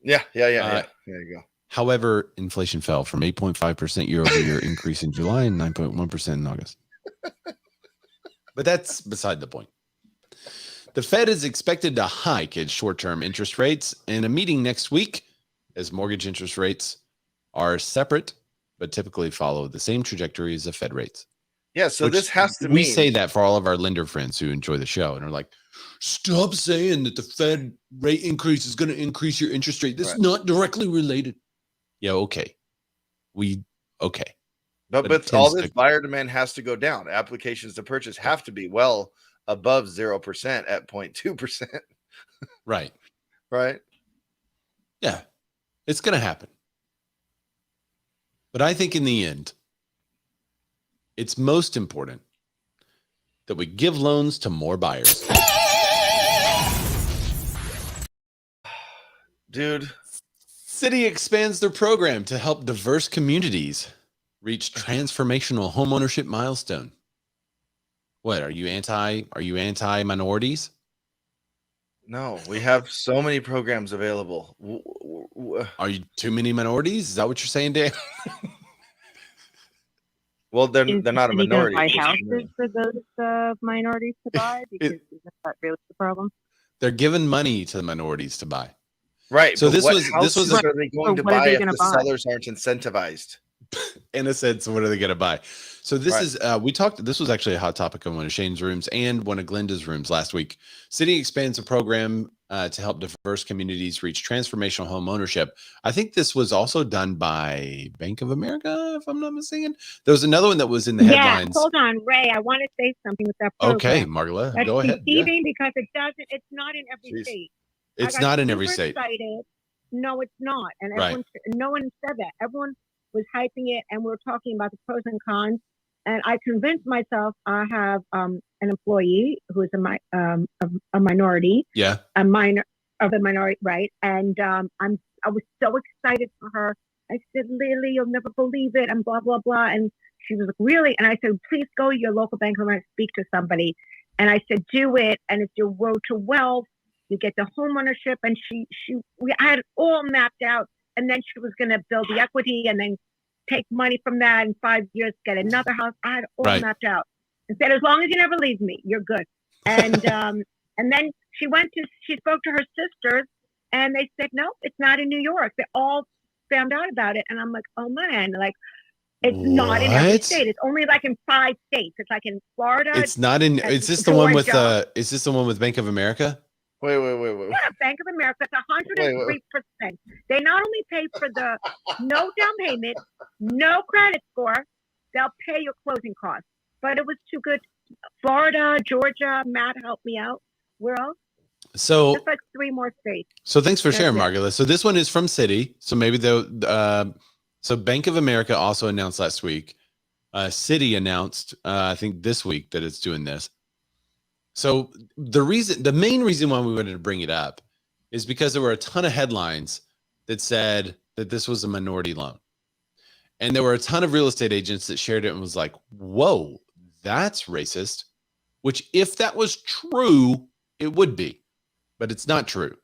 Yeah. There you go. However, inflation fell from 8.5% year-over-year increase in July and 9.1% in August. But that's beside the point. The Fed is expected to hike its short-term interest rates in a meeting next week, as mortgage interest rates are separate, but typically follow the same trajectory as the Fed rates. Yeah, so Which this has to we mean say that for all of our lender friends who enjoy the show and are like, stop saying that the Fed rate increase is going to increase your interest rate. This is not directly related. Yeah, okay. Okay. But all this buyer demand has to go down. Applications to purchase have to be well above 0% at 0.2%. Right. Right. Yeah, it's going to happen. But I think in the end, it's most important that we give loans to more buyers. Dude. Citi expands their program to help diverse communities reach transformational homeownership milestone. What, are you anti minorities? No, we have so many programs available. Are you too many minorities? Is that what you're saying, Dan? Well, they're not a minority. Buy houses for those minorities to buy, because isn't that really the problem? They're giving money to the minorities to buy. Right. So this was what are they going to buy if the sellers aren't incentivized? In a sense, what are they going to buy? So this is this was actually a hot topic in one of Shane's rooms and one of Glenda's rooms last week. Citi expands a program to help diverse communities reach transformational home ownership. I think this was also done by Bank of America, if I'm not mistaken. There was another one that was in the headlines. Hold on, Ray. I want to say something with that program. Okay, Margola, That's go ahead. deceiving because it's not in every state. It's not in every state. Excited. No, it's not. And everyone, no one said that. Everyone was hyping it, and we're talking about the pros and cons. And I convinced myself I have an employee who is a minority. Yeah. A minor of a minority, right? And I was so excited for her. I said, Lily, you'll never believe it, and blah, blah, blah. And she was like, really? And I said, please go to your local bank and speak to somebody. And I said, do it. And it's your road to wealth. You get the homeownership. And I had it all mapped out. And then she was going to build the equity and then take money from that in 5 years, get another house. I had it all mapped out and said, as long as you never leave me, you're good. And and then she spoke to her sisters, and they said, no, it's not in New York. They all found out about it. And I'm like, oh man, like it's not in every state. It's only like in 5 states. It's like in Florida. It's not in. Is this the one with is this the one with Bank of America? Wait. Yeah, Bank of America, it's 103%. They not only pay for the no down payment, no credit score, they'll pay your closing costs. But it was too good. Florida, Georgia, Matt helped me out. Where else? So it's like 3 more states. So thanks for sharing, Margola. So this one is from Citi. So maybe so Bank of America also announced last week. Citi announced, I think this week, that it's doing this. So the main reason why we wanted to bring it up is because there were a ton of headlines that said that this was a minority loan. And there were a ton of real estate agents that shared it and was like, whoa, that's racist, which if that was true, it would be, but it's not true.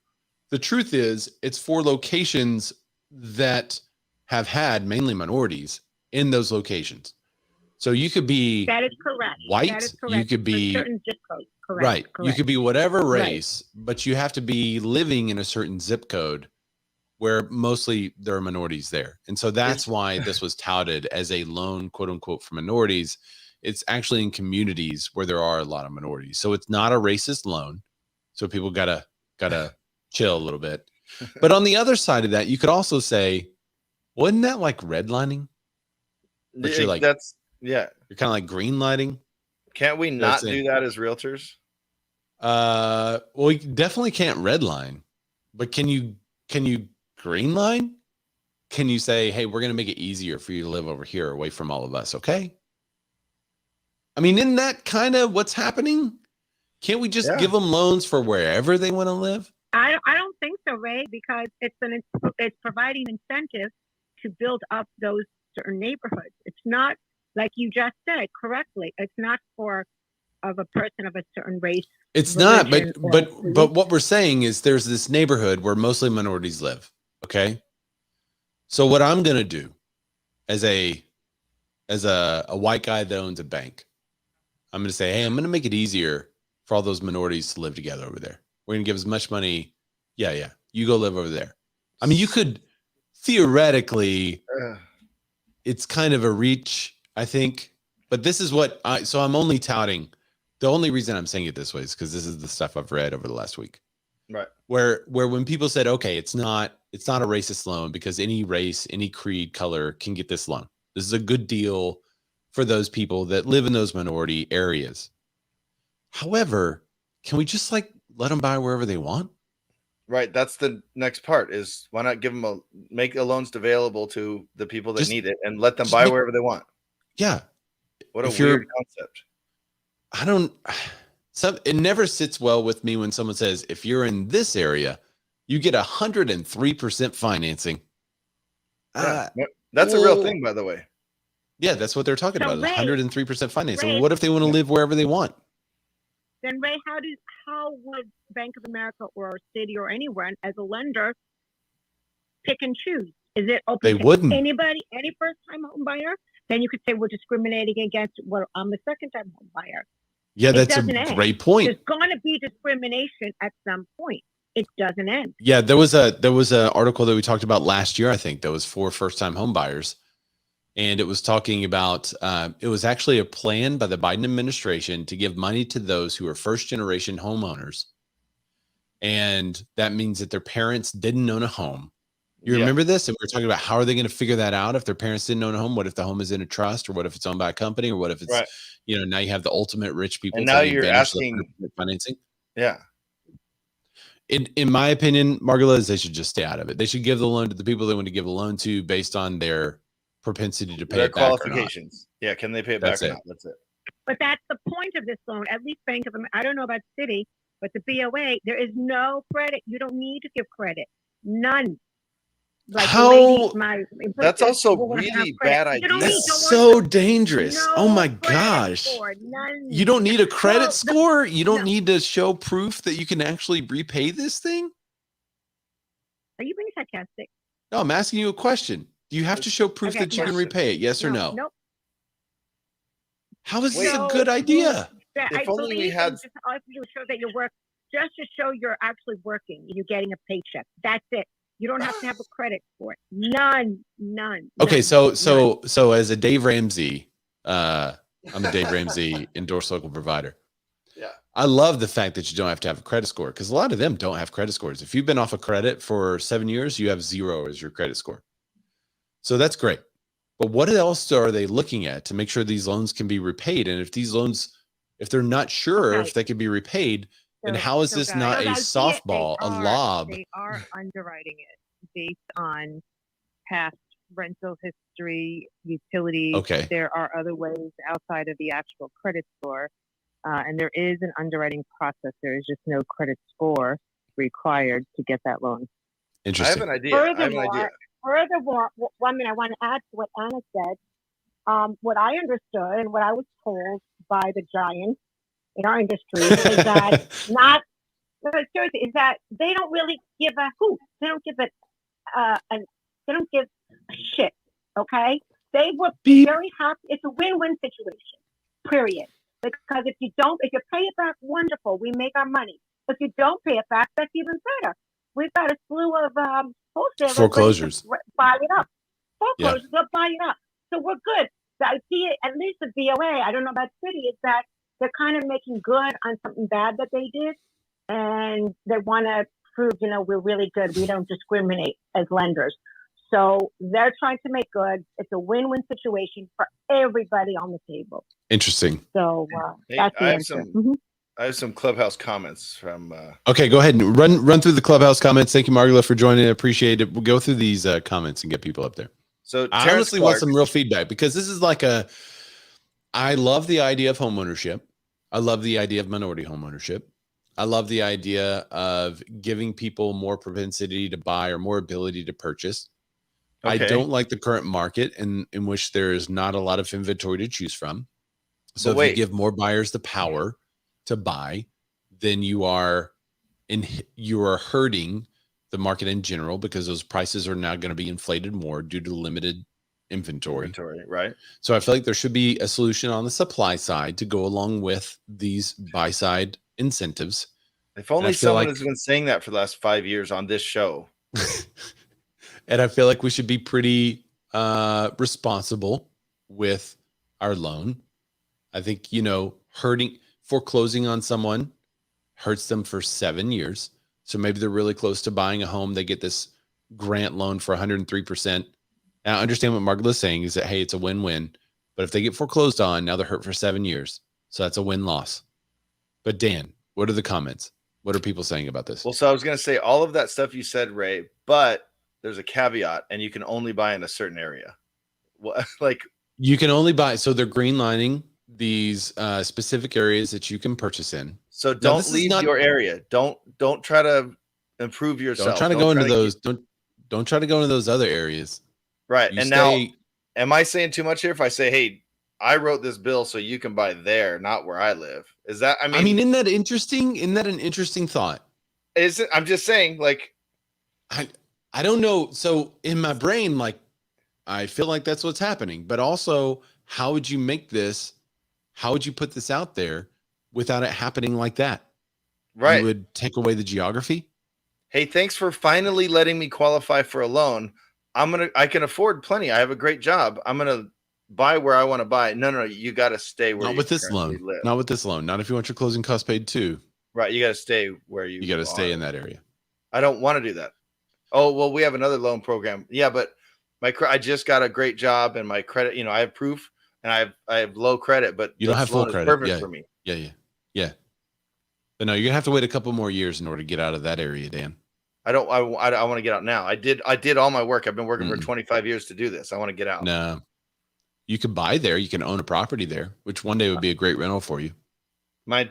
The truth is it's for locations that have had mainly minorities in those locations. So you could be that is correct. White, that is correct. You could be certain zip codes. Correct. Right. Correct. You could be whatever race, but you have to be living in a certain zip code where mostly there are minorities there. And so that's why this was touted as a loan, quote unquote, for minorities. It's actually in communities where there are a lot of minorities. So it's not a racist loan. So people gotta chill a little bit. But on the other side of that, you could also say, wasn't that like redlining? But you're like, you're kind of like green lighting. Can't we not do that as realtors? Well, we definitely can't redline, but can you green line? Can you say, hey, we're going to make it easier for you to live over here away from all of us? Okay. I mean, isn't that kind of what's happening? Can't we just give them loans for wherever they want to live? I don't think so, Ray, because it's providing incentive to build up those certain neighborhoods. It's not, like you just said correctly, it's not of a person of a certain race. It's not, religion, or but what we're saying is there's this neighborhood where mostly minorities live. Okay. So what I'm gonna do as a white guy that owns a bank, I'm gonna say, hey, I'm gonna make it easier for all those minorities to live together over there. We're gonna give as much money. Yeah. You go live over there. I mean, you could theoretically, it's kind of a reach, I think, but this is what so I'm only touting. The only reason I'm saying it this way is because this is the stuff I've read over the last week. Right. Where when people said, okay, it's not a racist loan because any race, any creed, color can get this loan. This is a good deal for those people that live in those minority areas. However, can we just like let them buy wherever they want? Right. That's the next part is why not give them make the loans available to the people that need it and let them buy wherever they want. Yeah. What a weird concept. It never sits well with me when someone says, if you're in this area, you get 103% financing. Yeah, that's a real thing, by the way. Yeah, that's what they're talking about. Ray, 103% financing. Ray, What if they want to live wherever they want? Then Ray, how would Bank of America or Citi or anyone as a lender pick and choose? Is it open They to wouldn't. anybody, any first-time home buyer? Then you could say we're discriminating against, well, I'm a second-time home buyer. Yeah, that's a great point. There's going to be discrimination at some point. It doesn't end. Yeah, there was a article that we talked about last year, I think, that was for first-time home buyers. And it was talking about, it was actually a plan by the Biden administration to give money to those who are first-generation homeowners. And that means that their parents didn't own a home. You remember this? And we were talking about how are they going to figure that out if their parents didn't own a home? What if the home is in a trust? Or what if it's owned by a company? Or what if it's, now you have the ultimate rich people. And now you're asking financing. Yeah. In my opinion, Margola, is they should just stay out of it. They should give the loan to the people they want to give a loan to based on their propensity to pay it back qualifications. Yeah, can they pay it back or not? That's it. But that's the point of this loan. At least Bank of America, I don't know about Citi, but the BOA, there is no credit. You don't need to give credit. None. Like that's also really bad idea. That's so dangerous. Oh my gosh. You don't need a credit score? You don't need to show proof that you can actually repay this thing? Are you being sarcastic? No, I'm asking you a question. Do you have to show proof that you can repay it? Yes or no? Nope. How is this a good idea? If only we had just to show that you work, just to show you're actually working, you're getting a paycheck. That's it. You don't have to have a credit for it. None. Okay, so as a Dave Ramsey, I'm a Dave Ramsey endorsed local provider. Yeah. I love the fact that you don't have to have a credit score because a lot of them don't have credit scores. If you've been off a credit for 7 years, you have 0 as your credit score. So that's great. But what else are they looking at to make sure these loans can be repaid? And if these loans, if they're not sure if they can be repaid, then how is this not a softball, a lob? They are underwriting it based on past rental history, utilities. Okay. There are other ways outside of the actual credit score. And there is an underwriting process. There is just no credit score required to get that loan. Interesting. I have an idea. Furthermore, one minute, I want to add to what Anna said. What I understood and what I was told by the giants in our industry is that seriously, is that they don't really give a hoot. They don't give they don't give a shit. Okay, they were very happy. It's a win-win situation. Period. Because if you pay it back, wonderful. We make our money. If you don't pay it back, that's even better. We've got a slew of wholesalers foreclosures. Buy it up. Foreclosures, they'll buy it up. So we're good. The idea, at least the BOA, I don't know about Citi, is that they're kind of making good on something bad that they did. And they want to prove, we're really good. We don't discriminate as lenders. So they're trying to make good. It's a win-win situation for everybody on the table. Interesting. So that's the answer. I have some Clubhouse comments from. Okay, go ahead and run through the Clubhouse comments. Thank you, Margola, for joining. I appreciate it. We'll go through these comments and get people up there. So I honestly want some real feedback because this is I love the idea of homeownership. I love the idea of minority homeownership. I love the idea of giving people more propensity to buy or more ability to purchase. Okay. I don't like the current market in which there is not a lot of inventory to choose from. So if you give more buyers the power to buy, then you are hurting the market in general, because those prices are now going to be inflated more due to limited inventory. Right. So I feel like there should be a solution on the supply side to go along with these buy side incentives. If only someone has been saying that for the last 5 years on this show. And I feel like we should be pretty responsible with our loan. I think, foreclosing on someone hurts them for 7 years. So maybe they're really close to buying a home. They get this grant loan for 103%. Now, I understand what Margola's saying is that, hey, it's a win-win. But if they get foreclosed on, now they're hurt for 7 years. So that's a win-loss. But Dan, what are the comments? What are people saying about this? Well, so I was going to say all of that stuff you said, Ray, but there's a caveat, and you can only buy in a certain area. Well, you can only buy. So they're greenlining these specific areas that you can purchase in. So don't leave your area. Don't try to improve yourself. Don't try to go into those. Don't try to go into those other areas. Right. Now, am I saying too much here if I say, hey, I wrote this bill so you can buy there, not where I live? Is that, I mean, isn't that interesting? Isn't that an interesting thought? Is it? I'm just saying, I don't know. So in my brain, I feel like that's what's happening. But also, how would you make this? How would you put this out there without it happening like that? Right. You would take away the geography. Hey, thanks for finally letting me qualify for a loan. I can afford plenty. I have a great job. I'm going to buy where I want to buy. No, you got to stay where Not with this loan. live. Not with this loan. Not if you want your closing costs paid too. Right. You got to stay where you got to stay in that area. I don't want to do that. Oh, well, we have another loan program. Yeah, but I just got a great job and my credit, I have proof and I have low credit, but you don't have full credit. Perfect for me. Yeah. But no, you're gonna have to wait a couple more years in order to get out of that area, Dan. I want to get out now. I did all my work. I've been working for 25 years to do this. I want to get out. No, you could buy there. You can own a property there, which one day would be a great rental for you. My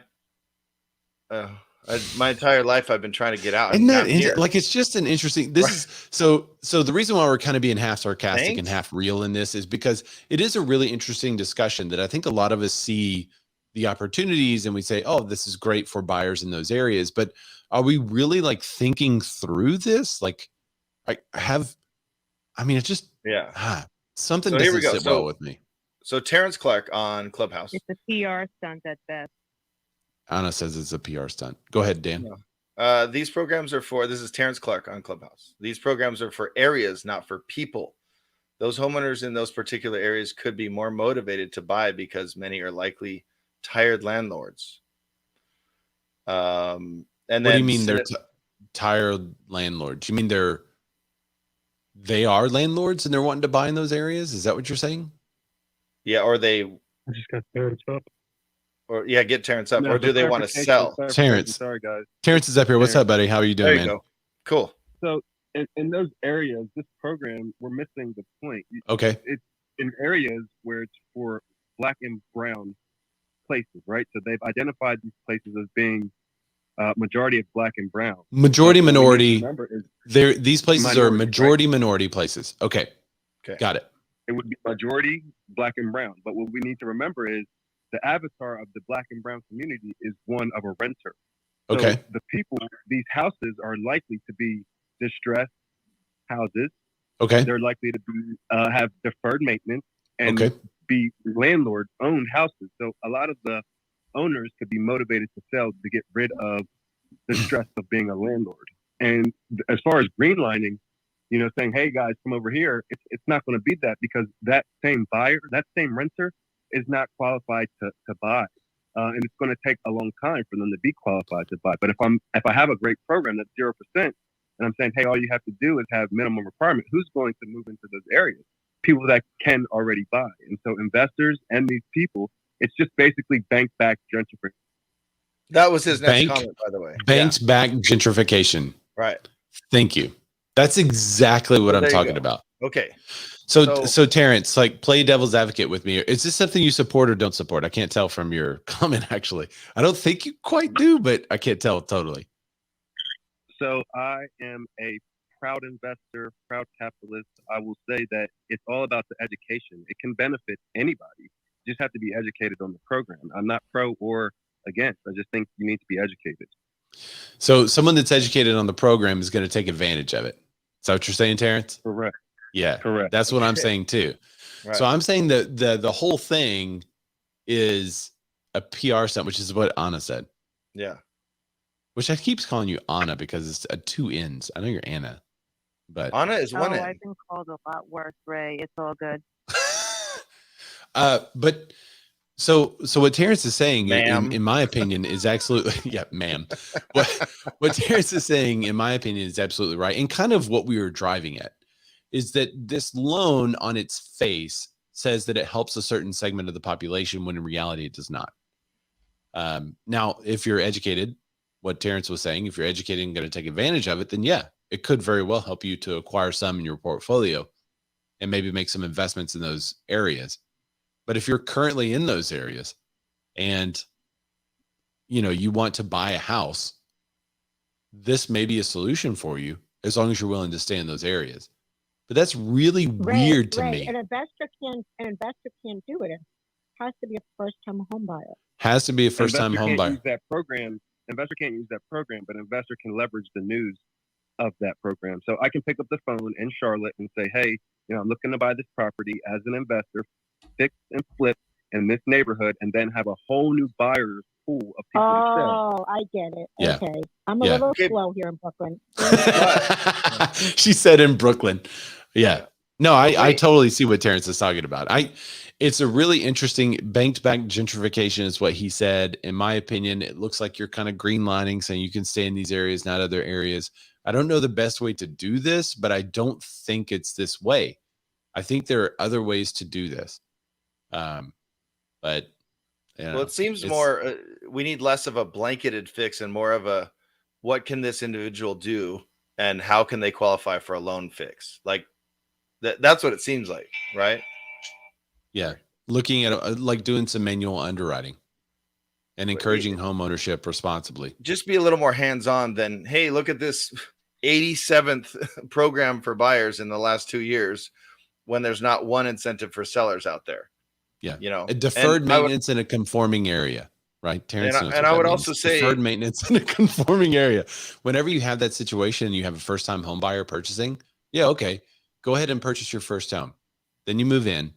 entire life I've been trying to get out. Isn't that it's just an interesting, is so the reason why we're kind of being half sarcastic and half real in this is because it is a really interesting discussion that I think a lot of us see the opportunities and we say, oh, this is great for buyers in those areas. But are we really thinking through this? Something doesn't sit well with me. So Terrence Clark on Clubhouse. It's a PR stunt at best. Anna says it's a PR stunt. Go ahead, Dan. These programs are this is Terrence Clark on Clubhouse. These programs are for areas, not for people. Those homeowners in those particular areas could be more motivated to buy because many are likely tired landlords. And what do you mean they're tired landlords? You mean they are landlords and they're wanting to buy in those areas? Is that what you're saying? Yeah, or they I just got Terrence up. Or get Terrence up, or do they want to sell? Terrence. Sorry, guys. Terrence is up here. What's up, buddy? How are you doing, man? Go. Cool. So in those areas, this program, we're missing the point. Okay. It's in areas where it's for Black and brown places, right? So they've identified these places as being majority of Black and brown. Majority minority. These places are majority minority places. Okay. Got it. It would be majority Black and brown. But what we need to remember is the avatar of the Black and brown community is one of a renter. So okay. The people, these houses are likely to be distressed houses. Okay. They're likely to be have deferred maintenance and be landlord-owned houses. So a lot of the owners could be motivated to sell to get rid of the stress of being a landlord. And as far as greenlining, saying, hey, guys, come over here, it's not going to be that because that same buyer, that same renter is not qualified to buy. And it's going to take a long time for them to be qualified to buy. But if I have a great program that's 0%, and I'm saying, hey, all you have to do is have minimum requirement, who's going to move into those areas? People that can already buy. And so investors and these people, it's just basically bank-backed gentrification. That was his next comment, by the way. Bank-backed gentrification. Right. Thank you. That's exactly what I'm talking about. Okay. So Terrence, play devil's advocate with me. Is this something you support or don't support? I can't tell from your comment, actually. I don't think you quite do, but I can't tell totally. So I am a proud investor, proud capitalist. I will say that it's all about the education. It can benefit anybody. You just have to be educated on the program. I'm not pro or against. I just think you need to be educated. So someone that's educated on the program is going to take advantage of it. Is that what you're saying, Terrence? Correct. Yeah, Correct. that's what I'm saying too. Right. So I'm saying that the whole thing is a PR stunt, which is what Anna said. Yeah. Which I keep calling you Anna because it's two N's. I know you're Anna, but Anna is one N. I've been called a lot worse, Ray. It's all good. But so what Terrence is saying, Ma'am. in my opinion, is absolutely yeah, ma'am. What Terrence is saying, in my opinion, is absolutely right, and kind of what we were driving at is that this loan on its face says that it helps a certain segment of the population when in reality it does not. Now, if you're educated, what Terrence was saying, if you're educated and going to take advantage of it, then yeah, it could very well help you to acquire some in your portfolio and maybe make some investments in those areas. But if you're currently in those areas and you want to buy a house, this may be a solution for you as long as you're willing to stay in those areas. But that's really weird to me. An investor can't do it. It has to be a first-time home buyer. Has to be a first-time home buyer. Investor can't use that program, but investor can leverage the news of that program. So I can pick up the phone in Charlotte and say, hey, I'm looking to buy this property as an investor, fix and flip in this neighborhood, and then have a whole new buyer pool of people to sell. Oh, I get it. Yeah. Okay. I'm a little slow here in Brooklyn. She said in Brooklyn. Yeah. No, I totally see what Terrence is talking about. It's a really interesting banked back gentrification is what he said. In my opinion, it looks like you're kind of greenlining, saying you can stay in these areas, not other areas. I don't know the best way to do this, but I don't think it's this way. I think there are other ways to do this. But it seems more, we need less of a blanketed fix and more of a, what can this individual do and how can they qualify for a loan fix? Like that's what it seems like, right? Yeah. Looking at like doing some manual underwriting and encouraging home ownership responsibly. Just be a little more hands-on than, hey, look at this 87th program for buyers in the last 2 years when there's not one incentive for sellers out there. Yeah. A deferred maintenance in a conforming area, right? Terrence and I would also say deferred maintenance in a conforming area. Whenever you have that situation and you have a first-time home buyer purchasing, yeah, okay, go ahead and purchase your first home. Then you move in,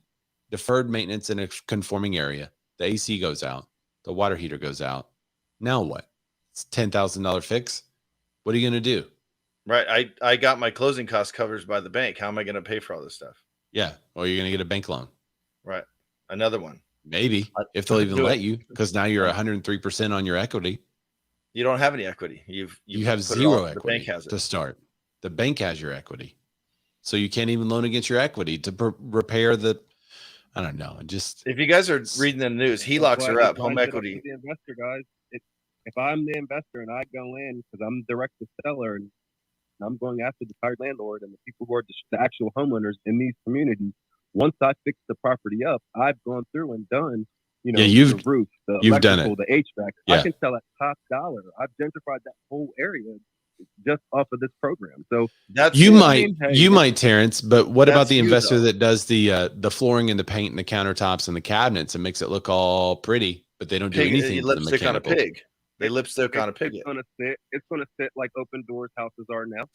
deferred maintenance in a conforming area. The AC goes out, the water heater goes out. Now what? It's $10,000 fix. What are you going to do? Right. I got my closing costs covered by the bank. How am I going to pay for all this stuff? Yeah. Or you're going to get a bank loan. Right. Another one. Maybe if they'll even let you, because now you're 103% on your equity. You don't have any equity. You have zero equity. The bank has it to start. The bank has your equity. So you can't even loan against your equity to repair the, I don't know. Just if you guys are reading the news, HELOCs are up. Home equity. The investor, guys. If I'm the investor and I go in because I'm direct to seller and I'm going after the tired landlord and the people who are the actual homeowners in these communities, once I fix the property up, I've gone through and done, the roof, the electrical, the HVAC. Yeah. I can sell at top dollar. I've gentrified that whole area just off of this program. So that's you might, Terrence, but what about the investor that does the flooring and the paint and the countertops and the cabinets and makes it look all pretty, but they don't do anything? Lipstick on a pig. They lipstick on a pig. It's gonna sit like open doors houses are now.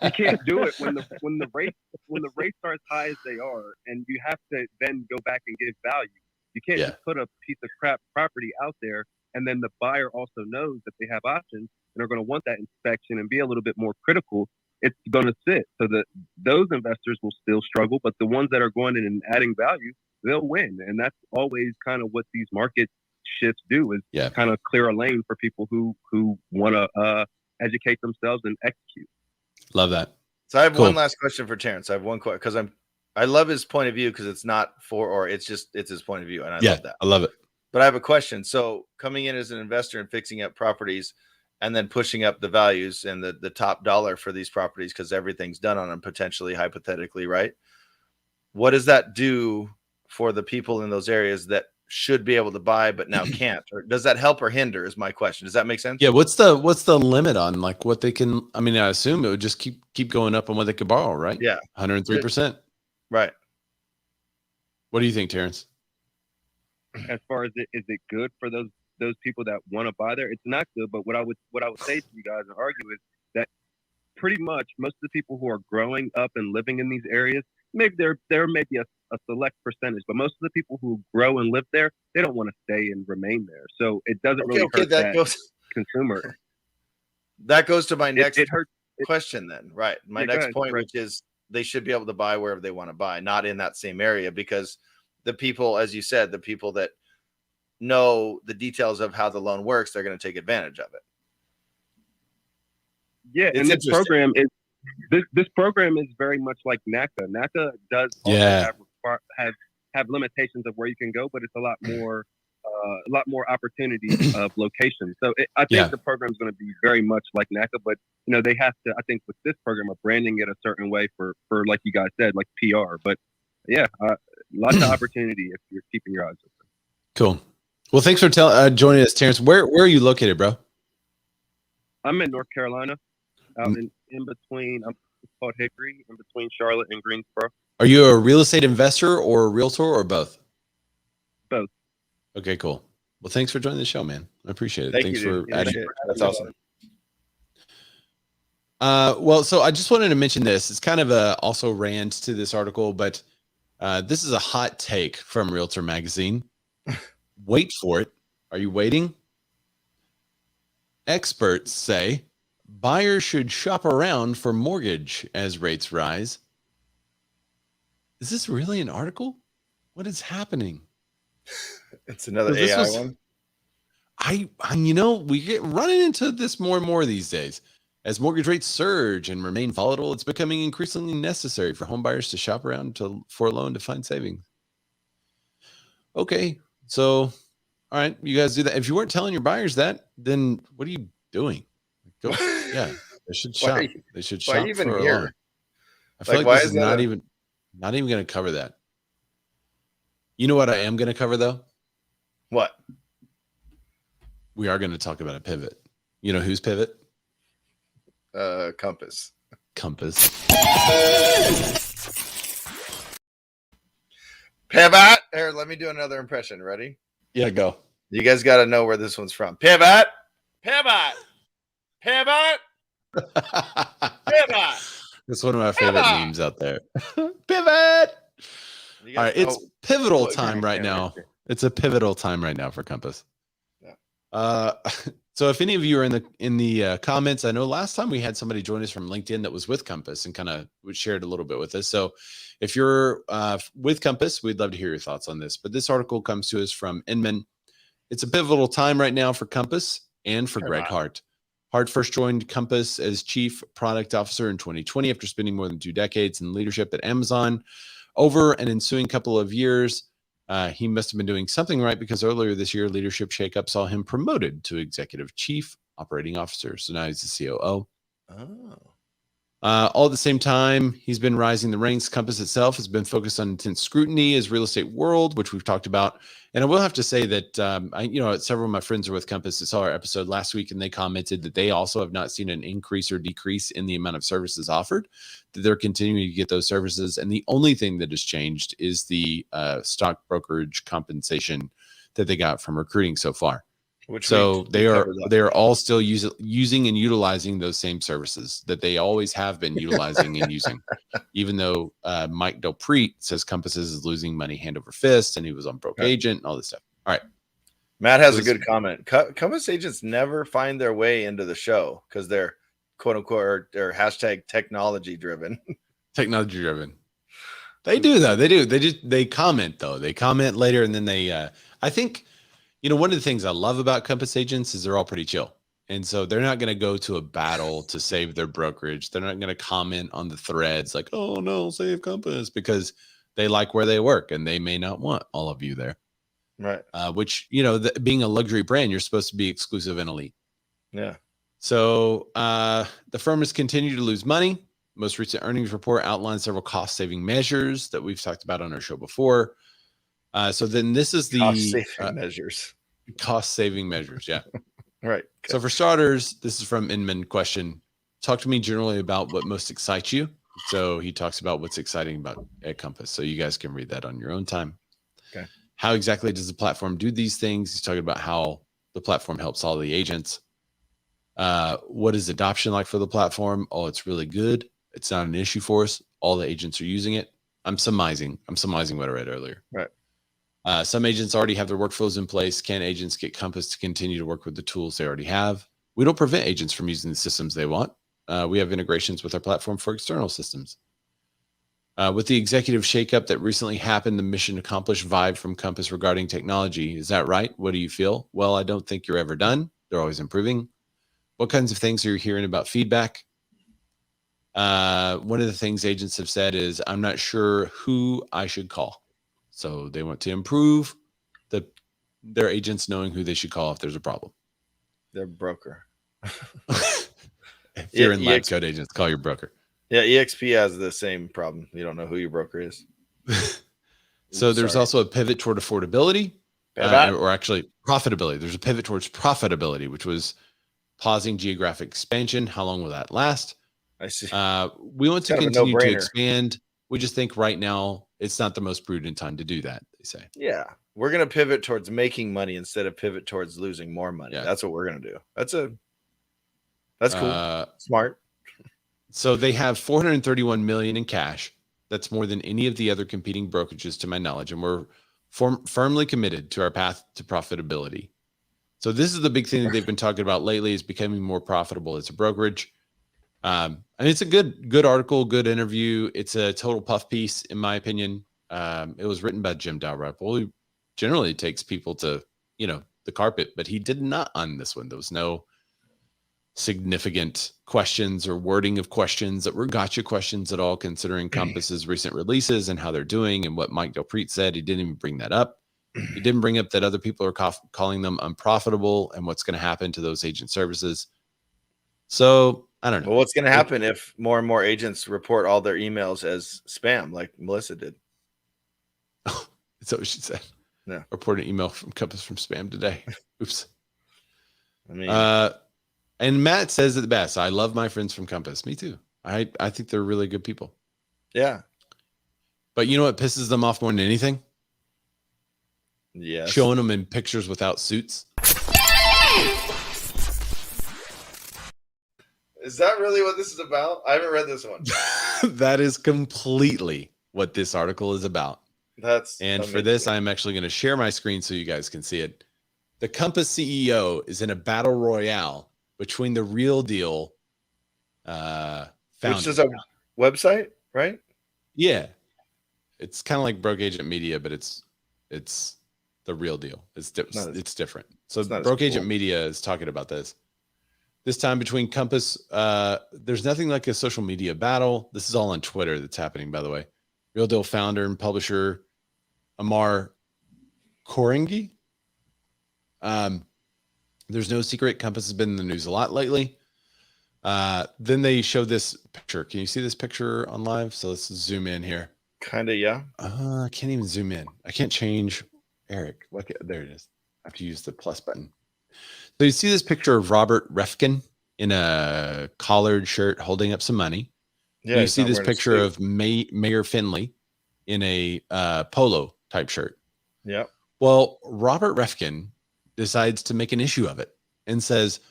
you can't do it when the rates are as high as they are, and you have to then go back and give value. You can't just put a piece of crap property out there, and then the buyer also knows that they have options and are going to want that inspection and be a little bit more critical. It's going to sit so that those investors will still struggle, but the ones that are going in and adding value, they'll win. And that's always kind of what these market shifts do, is kind of clear a lane for people who want to educate themselves and execute. Love that. So I have one last question for Terrence. I have one question because I love his point of view, because it's not it's his point of view, and I love that. I love it. But I have a question. So coming in as an investor and fixing up properties and then pushing up the values and the top dollar for these properties, because everything's done on them potentially, hypothetically, right? What does that do for the people in those areas that should be able to buy but now can't? Or does that help or hinder is my question. Does that make sense? Yeah. What's the limit on like what they can? I mean, I assume it would just keep going up on what they could borrow, right? Yeah. 103%. Right. What do you think, Terrence? as far as is it good for those people that want to buy there? It's not good. But what I would say to you guys and argue is that pretty much most of the people who are growing up and living in these areas, maybe there may be a select percentage, but most of the people who grow and live there, they don't want to stay and remain there. So it doesn't really hurt that consumer. That goes to my next question then, right? My next point, which is they should be able to buy wherever they want to buy, not in that same area, because the people, as you said, the people that know the details of how the loan works, they're going to take advantage of it. Yeah, and this program is very much like NACA. NACA does also have limitations of where you can go, but it's a lot more opportunity of location. So I think the program is going to be very much like NACA, but they have to, I think with this program, of branding it a certain way for like you guys said, like PR. But lots of opportunity if you're keeping your eyes open. Cool. Well, thanks for joining us, Terrence. Where are you located, bro? I'm in North Carolina, out in between. It's called Hickory, in between Charlotte and Greensboro. Are you a real estate investor or a realtor or both? Both. Okay, cool. Well, thanks for joining the show, man. I appreciate it. Thanks for adding. That's awesome. Well, so I just wanted to mention this. It's kind of also rant to this article, but this is a hot take from Realtor Magazine. Wait for it. Are you waiting? Experts say buyers should shop around for mortgage as rates rise. Is this really an article? What is happening? It's another AI one. We get running into this more and more these days. As mortgage rates surge and remain volatile, it's becoming increasingly necessary for homebuyers to shop around for a loan to find savings. Okay, so, all right, you guys do that. If you weren't telling your buyers that, then what are you doing? Go, they should shop. They should shop for a loan. I feel like this is not even going to cover that. You know what I am going to cover, though? What? We are going to talk about a pivot. You know whose pivot? Compass. Pivot. Here, let me do another impression. Ready? Yeah, go. You guys got to know where this one's from. Pivot. That's one of my favorite memes out there. Pivot. All right, it's pivotal time right now. It's a pivotal time right now for Compass. Yeah. So if any of you are in the comments, I know last time we had somebody join us from LinkedIn that was with Compass and kind of shared a little bit with us. So if you're with Compass, we'd love to hear your thoughts on this. But this article comes to us from Inman. It's a pivotal time right now for Compass and for Greg Hart. Hart first joined Compass as Chief Product Officer in 2020 after spending more than 2 decades in leadership at Amazon. Over an ensuing couple of years, he must have been doing something right because earlier this year, leadership shakeup saw him promoted to Executive Chief Operating Officer. So now he's the COO. All at the same time, he's been rising the ranks. Compass itself has been focused on intense scrutiny as real estate world, which we've talked about. And I will have to say that, several of my friends are with Compass that saw our episode last week, and they commented that they also have not seen an increase or decrease in the amount of services offered, that they're continuing to get those services. And the only thing that has changed is the stock brokerage compensation that they got from recruiting so far. So they are all still using and utilizing those same services that they always have been utilizing and using, even though Mike Delpreet says Compass is losing money hand over fist, and he was on broke agent and all this stuff. All right. Matt has a good comment. Compass agents never find their way into the show because they're quote unquote or hashtag technology driven. Technology driven. They do though. They do. They comment though. They comment later, and then they. I think. One of the things I love about Compass agents is they're all pretty chill. And so they're not going to go to a battle to save their brokerage. They're not going to comment on the threads like, oh, no, save Compass, because they like where they work and they may not want all of you there. Right. Which, being a luxury brand, you're supposed to be exclusive and elite. Yeah. So the firm has continued to lose money. Most recent earnings report outlines several cost-saving measures that we've talked about on our show before. So then this is the cost-saving measures. Yeah. Right. Okay. So for starters, this is from Inman question. Talk to me generally about what most excites you. So he talks about what's exciting about at Compass. So you guys can read that on your own time. Okay. How exactly does the platform do these things? He's talking about how the platform helps all the agents. What is adoption like for the platform? Oh, it's really good. It's not an issue for us. All the agents are using it. I'm surmising what I read earlier. Right. Some agents already have their workflows in place. Can agents get Compass to continue to work with the tools they already have? We don't prevent agents from using the systems they want. We have integrations with our platform for external systems. With the executive shakeup that recently happened, the mission accomplished vibe from Compass regarding technology. Is that right? What do you feel? Well, I don't think you're ever done. They're always improving. What kinds of things are you hearing about feedback? One of the things agents have said is, I'm not sure who I should call. So they want to improve their agents knowing who they should call if there's a problem. Their broker. If you're in Lab Code Agents, call your broker. Yeah, EXP has the same problem. You don't know who your broker is. So there's also a pivot toward affordability, or actually profitability. There's a pivot towards profitability, which was pausing geographic expansion. How long will that last? I see. We want to continue to expand. We just think right now it's not the most prudent time to do that, they say. Yeah. We're going to pivot towards making money instead of pivot towards losing more money. Yeah. That's what we're going to do. That's cool. Smart. So they have $431 million in cash. That's more than any of the other competing brokerages to my knowledge. And we're firmly committed to our path to profitability. So this is the big thing that they've been talking about lately, is becoming more profitable as a brokerage. And it's a good article, good interview. It's a total puff piece, in my opinion. It was written by Jim Dalrymple, who generally takes people to, the carpet, but he did not on this one. There was no significant questions or wording of questions that were gotcha questions at all, considering Compass's recent releases and how they're doing and what Mike Del Prete said. He didn't even bring that up. He didn't bring up that other people are calling them unprofitable and what's going to happen to those agent services. So I don't know. Well, what's going to happen if more and more agents report all their emails as spam, like Melissa did? That's what she said. Yeah. Report an email from Compass from spam today. Oops. I mean, and Matt says it the best. I love my friends from Compass. Me too. I think they're really good people. Yeah. But you know what pisses them off more than anything? Yeah. Showing them in pictures without suits. Is that really what this is about? I haven't read this one. That is completely what this article is about. That's and amazing. For this, I'm actually going to share my screen so you guys can see it. The Compass CEO is in a battle royale between the Real Deal founder. Which is a website, right? Yeah. It's kind of like Broke Agent Media, but it's the Real Deal. It's different. So Broke Agent Media is talking about this. This time between Compass, there's nothing like a social media battle. This is all on Twitter that's happening, by the way. Real Deal founder and publisher Amar Koringi. There's no secret. Compass has been in the news a lot lately. Then they show this picture. Can you see this picture on live? So let's zoom in here. Kind of, yeah. I can't even zoom in. I can't change. Eric, look at there it is. I have to use the plus button. So you see this picture of Robert Refkin in a collared shirt holding up some money. Yeah. You see this picture of Mayor Finley in a polo type shirt. Yeah. Well, Robert Refkin decides to make an issue of it and says,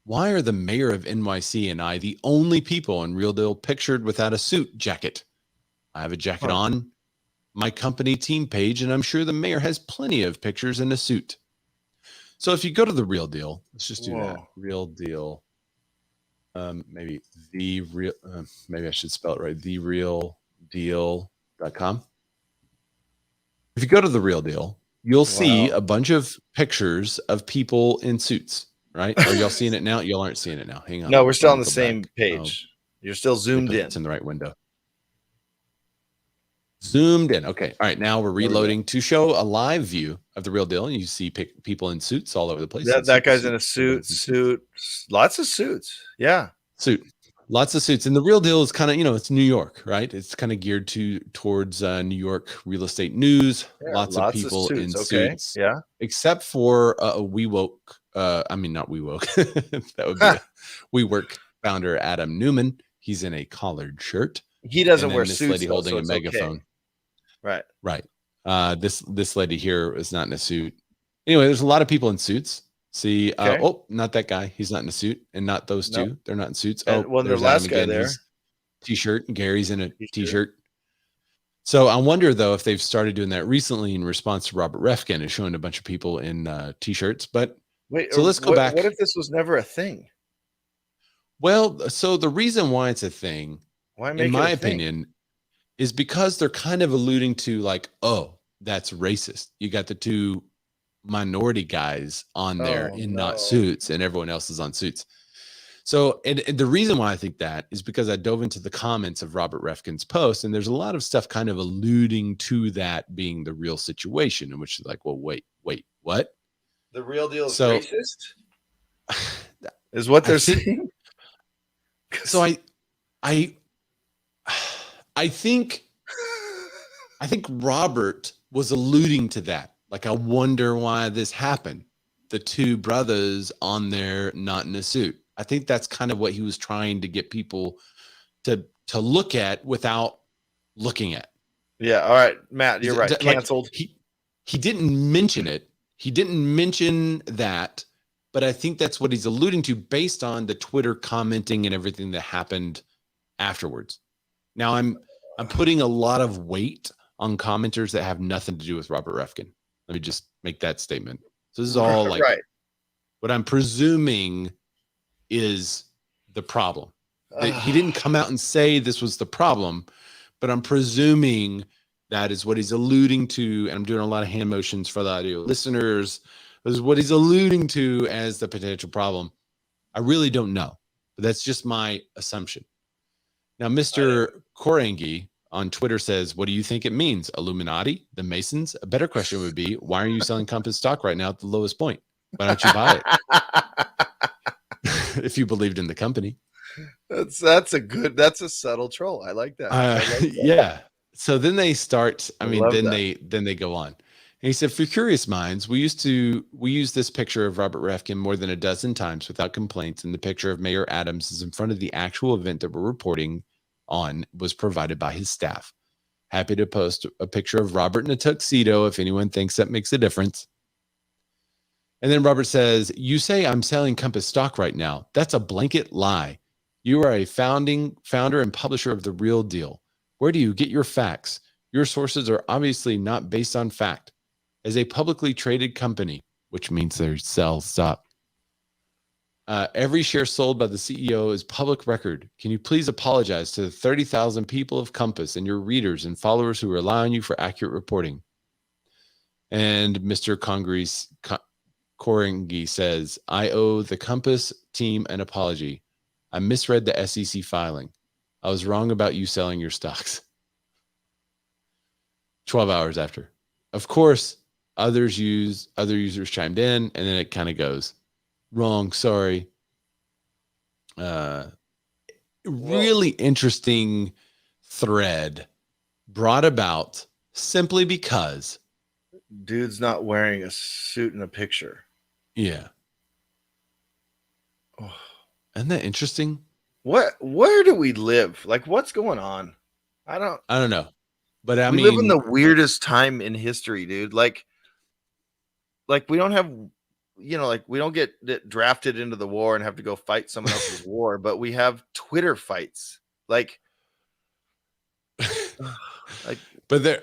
why are the mayor of NYC and I the only people in Real Deal pictured without a suit jacket? I have a jacket on my company team page, and I'm sure the mayor has plenty of pictures in a suit. So if you go to the Real Deal, let's just do that. Real Deal. Maybe I should spell it right. TheRealDeal.com. If you go to the Real Deal, you'll see a bunch of pictures of people in suits, right? Are y'all seeing it now? Y'all aren't seeing it now. Hang on. No, we're still on the same page. You're still zoomed in. It's in the right window. Zoomed in. Okay. All right. Now we're reloading to show a live view of the Real Deal. And you see people in suits all over the place. That guy's in a suit. Lots of suits. Yeah. Suit. Lots of suits. And the Real Deal is kind of, it's New York, right? It's kind of geared towards New York real estate news. Yeah, lots of people in suits. Yeah. Except for WeWork. Not WeWork. That would be WeWork founder Adam Newman. He's in a collared shirt. He doesn't wear this suits. Lady holding a megaphone. Okay. Right. This lady here is not in a suit. Anyway, there's a lot of people in suits. See, not that guy. He's not in a suit, and not those two. They're not in suits. And, well, there's the last Adam guy again. there. He's t-shirt, and Gary's in a t-shirt. So I wonder though if they've started doing that recently in response to Robert Refkin and showing a bunch of people in t-shirts. But wait, so let's go back. What if this was never a thing? Well, so the reason why it's a thing, in my opinion, is because they're kind of alluding to like, oh, that's racist. You got the two minority guys on there not suits, and everyone else is on suits. So, and the reason why I think that is because I dove into the comments of Robert Refkin's post, and there's a lot of stuff kind of alluding to that being the real situation, in which is like, well, wait, what? The real deal is racist? Is what they're saying? So I think Robert was alluding to that. Like, I wonder why this happened. The two brothers on there not in a suit. I think that's kind of what he was trying to get people to look at without looking at. Yeah. All right, Matt, you're right. Canceled. Like, he didn't mention it. He didn't mention that, but I think that's what he's alluding to based on the Twitter commenting and everything that happened afterwards. Now I'm putting a lot of weight on commenters that have nothing to do with Robert Refkin. Let me just make that statement. So this is all like what I'm presuming is the problem. He didn't come out and say this was the problem, but I'm presuming that is what he's alluding to. And I'm doing a lot of hand motions for the audio listeners. This is what he's alluding to as the potential problem. I really don't know, but that's just my assumption. Now, Mr. Korangi on Twitter says, what do you think it means? Illuminati? The Masons? A better question would be, why are you selling Compass stock right now at the lowest point? Why don't you buy it? If you believed in the company. That's a subtle troll. I like that. Yeah. So then they start, then they go on. And he said, for curious minds, we use this picture of Robert Refkin more than a dozen times without complaints. And the picture of Mayor Adams is in front of the actual event that we're reporting on was provided by his staff. Happy to post a picture of Robert in a tuxedo if anyone thinks that makes a difference. And then Robert says, you say I'm selling Compass stock right now. That's a blanket lie. You are a founder and publisher of The Real Deal. Where do you get your facts? Your sources are obviously not based on fact. As a publicly traded company, which means they sell stock, every share sold by the CEO is public record. Can you please apologize to the 30,000 people of Compass and your readers and followers who rely on you for accurate reporting? And Mr. Korangi says, I owe the Compass team an apology. I misread the SEC filing. I was wrong about you selling your stocks. 12 hours after. Of course, other users chimed in, and then it kind of goes, wrong, sorry. Really interesting thread brought about simply because dude's not wearing a suit in a picture. Yeah. Oh, isn't that interesting? Where do we live? Like, what's going on? I don't know. But we live in the weirdest time in history, dude. Like we don't have, we don't get drafted into the war and have to go fight someone else's war, but we have Twitter fights. But the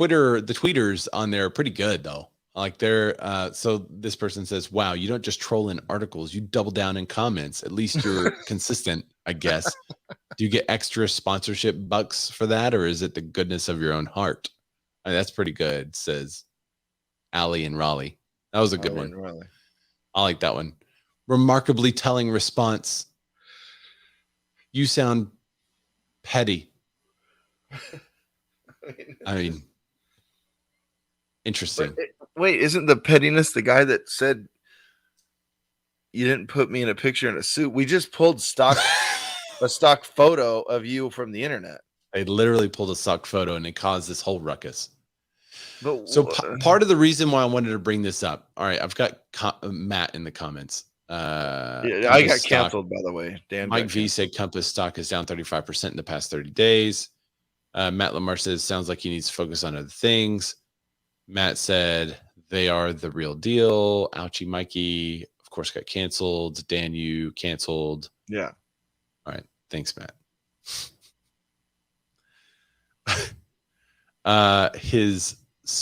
tweeters on there are pretty good though. Like they're so this person says, wow, you don't just troll in articles, you double down in comments. At least you're consistent, I guess. Do you get extra sponsorship bucks for that, or is it the goodness of your own heart? That's pretty good, says Allie in Raleigh. That was a good one. I like that one. Remarkably telling response. You sound petty. I mean, interesting. Wait, isn't the pettiness the guy that said you didn't put me in a picture in a suit? We just pulled a stock photo of you from the internet. They literally pulled a stock photo and it caused this whole ruckus. But so part of the reason why I wanted to bring this up. All right, I've got Matt in the comments. I got canceled, by the way. Dan Mike V said Compass stock is down 35% in the past 30 days. Matt Lamar says, sounds like he needs to focus on other things. Matt said, they are the real deal. Ouchie Mikey, of course, got canceled. Dan, you canceled. Yeah. All right. Thanks, Matt. His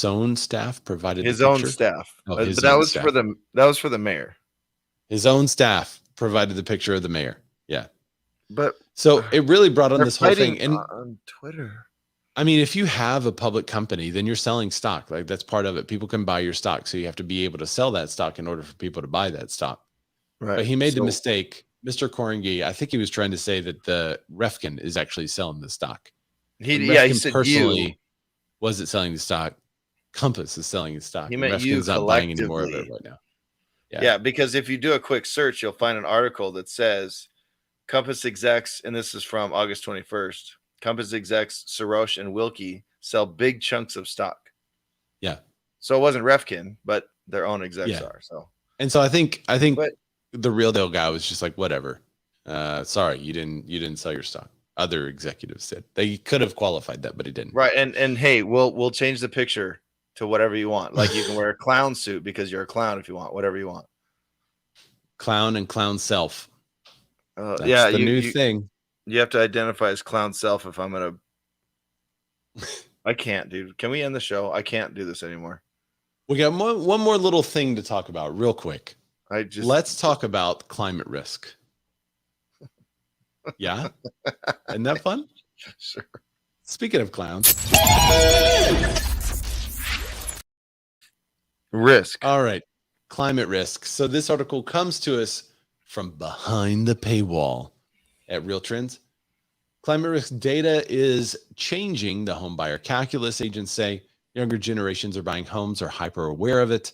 own staff provided his the own picture. staff. Oh, But his that own was staff. for the mayor. His own staff provided the picture of the mayor. Yeah. But so it really brought on they're this whole thing. fighting And on Twitter. I mean, if you have a public company, then you're selling stock. Like that's part of it. People can buy your stock. So you have to be able to sell that stock in order for people to buy that stock. Right. But he made the mistake. Mr. Korengi, I think he was trying to say that the Refkin is actually selling the stock. He said personally you. wasn't selling the stock. Compass is selling the stock. He meant Refkin's you not buying any more of collectively. it right now. Yeah, because if you do a quick search, you'll find an article that says Compass execs, and this is from August 21st. Compass execs Soros and Wilkie sell big chunks of stock. Yeah. So it wasn't Refkin, but their own execs are. So and so I think the real deal guy was just like, whatever. Sorry, you didn't sell your stock. Other executives did. They could have qualified that, but he didn't. Right. And hey, we'll change the picture to whatever you want. Like you can wear a clown suit because you're a clown if you want, whatever you want. Clown and clown self. That's yeah, the new thing. You have to identify as clown self if I'm gonna. I can't, dude. Can we end the show? I can't do this anymore. We got one more little thing to talk about real quick. Let's talk about climate risk. Yeah? Isn't that fun? Sure. Speaking of clowns. Risk. All right. Climate risk. So this article comes to us from behind the paywall at Real Trends. Climate risk data is changing the home buyer calculus. Agents say younger generations are buying homes, are hyper aware of it.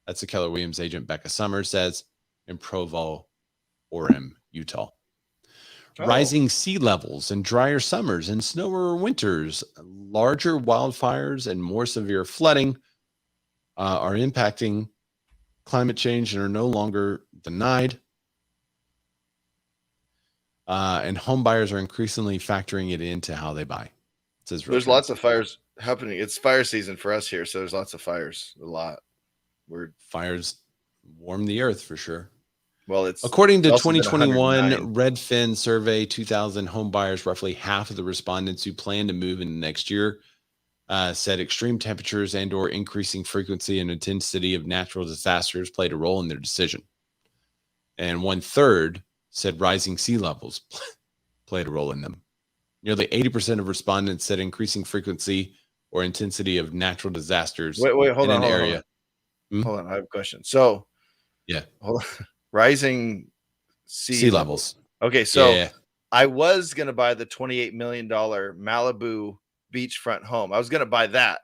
That's the Keller Williams agent Becca Summers says in Provo, Orem, Utah. Rising sea levels and drier summers and snowier winters, larger wildfires and more severe flooding are impacting climate change and are no longer denied. And home buyers are increasingly factoring it into how they buy. It says there's lots of fires happening. It's fire season for us here, so there's lots of fires. A lot. Fires warm the earth for sure. Well, it's according to it's 2021 Redfin survey, 2,000 home buyers, roughly half of the respondents who plan to move in the next year said extreme temperatures and or increasing frequency and intensity of natural disasters played a role in their decision. And 1/3 said rising sea levels played a role in them. Nearly 80% of respondents said increasing frequency or intensity of natural disasters hold on, area. Hold on, I have a question. So, yeah, hold on. Rising sea levels. Okay, so I was going to buy the $28 million Malibu beachfront home. I was going to buy that.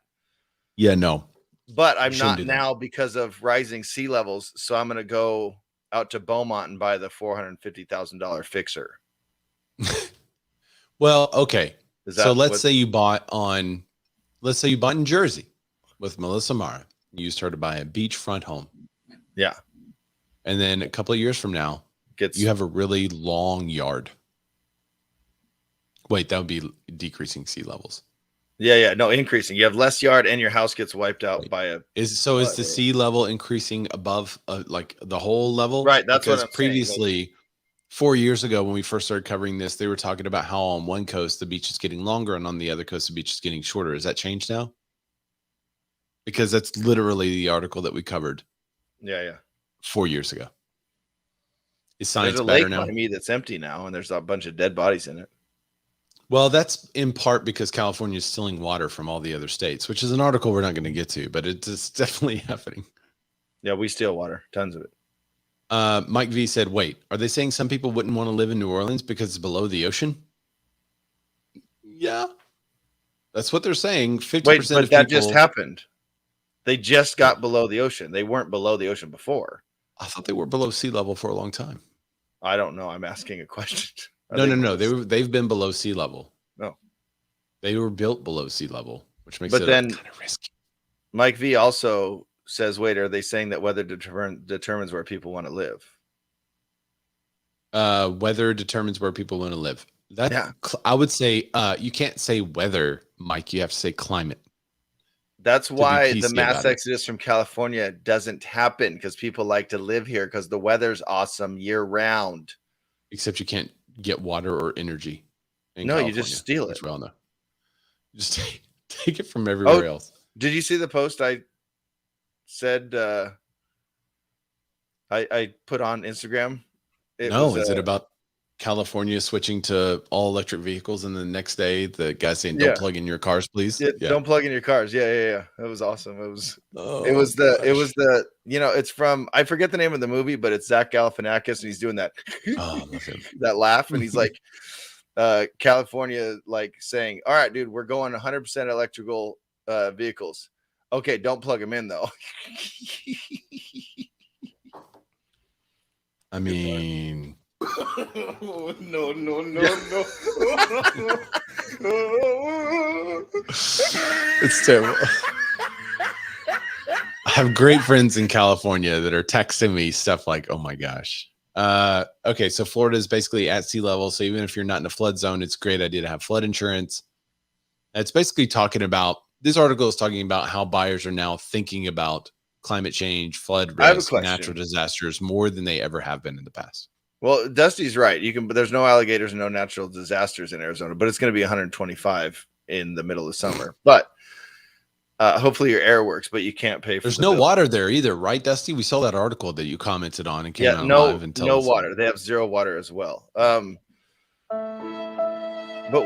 Yeah, no. But I'm not now because of rising sea levels. So I'm going to go out to Beaumont and buy the $450,000 fixer. Well, okay. So let's say you bought in Jersey with Melissa Mara. You used her to buy a beachfront home. Yeah. And then a couple of years from now, you have a really long yard. Wait, that would be decreasing sea levels. Yeah. No, increasing. You have less yard and your house gets wiped out by a. Is the sea level increasing above like the whole level? Right. That's because what I'm previously, saying. 4 years ago, when we first started covering this, they were talking about how on one coast the beach is getting longer and on the other coast the beach is getting shorter. Has that changed now? Because that's literally the article that we covered. Yeah. 4 years ago. Is science there's a better lake now? by me that's empty now, and there's a bunch of dead bodies in it. Well, that's in part because California is stealing water from all the other states, which is an article we're not going to get to, but it's definitely happening. Yeah, we steal water, tons of it. Mike V said, wait, are they saying some people wouldn't want to live in New Orleans because it's below the ocean? Yeah. That's what they're saying. 50% Wait, but of that people... just happened. They just got below the ocean. They weren't below the ocean before. I thought they were below sea level for a long time. I don't know. I'm asking a question. No. They've been below sea level. No. They were built below sea level, which makes it then kind of risky. Mike V also says, wait, are they saying that weather determines where people want to live? Weather determines where people want to live. I would say you can't say weather, Mike. You have to say climate. That's why the PC mass about it. exodus from California doesn't happen, because people like to live here because the weather's awesome year round. Except you can't get water or energy in No, California. you just steal it. Which we all know. Just take it from everywhere else. Did you see the post I said I put on Instagram? Is it about California switching to all electric vehicles, and the next day the guy saying, "Don't plug in your cars, please"? Yeah, don't plug in your cars. Yeah. That was awesome. It was it's from, I forget the name of the movie, but it's Zach Galifianakis, and he's doing that I love him. that laugh, and he's like California, like saying, "All right, dude, we're going 100% electrical vehicles. Okay, don't plug them in though." I mean, no. It's terrible. I have great friends in California that are texting me stuff like, "Oh my gosh." Okay, so Florida is basically at sea level. So even if you're not in a flood zone, it's a great idea to have flood insurance. It's basically talking about, this article is talking about how buyers are now thinking about climate change, flood risk, natural disasters more than they ever have been in the past. Well, Dusty's right. But there's no alligators and no natural disasters in Arizona, but it's going to be 125 in the middle of summer. But hopefully your air works, but you can't pay for There's no water there either, right, Dusty? We saw that article that you commented on and came out live and no water. They have zero water as well. But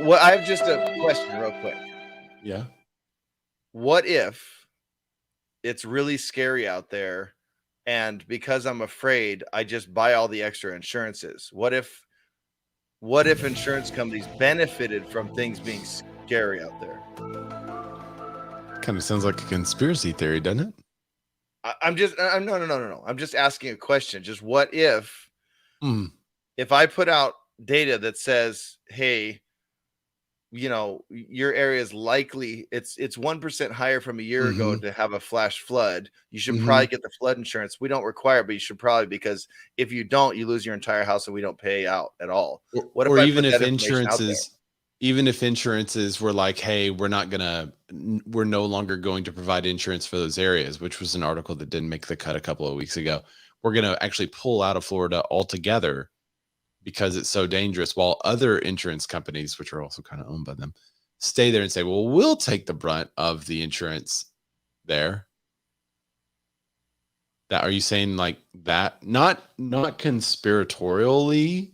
what, I have just a question real quick. Yeah. What if it's really scary out there, and because I'm afraid, I just buy all the extra insurances? What if insurance companies benefited from things being scary out there? Kind of sounds like a conspiracy theory, doesn't it? No. I'm just asking a question. Just what if I put out data that says, hey, your area is likely, it's 1% higher from a year ago to have a flash flood. You should probably get the flood insurance. We don't require it, but you should probably, because if you don't, you lose your entire house and we don't pay out at all. What if even if insurances were like, hey, we're no longer going to provide insurance for those areas, which was an article that didn't make the cut a couple of weeks ago. We're going to actually pull out of Florida altogether because it's so dangerous, while other insurance companies, which are also kind of owned by them, stay there and say, well, we'll take the brunt of the insurance there. That, are you saying like that? Not conspiratorially.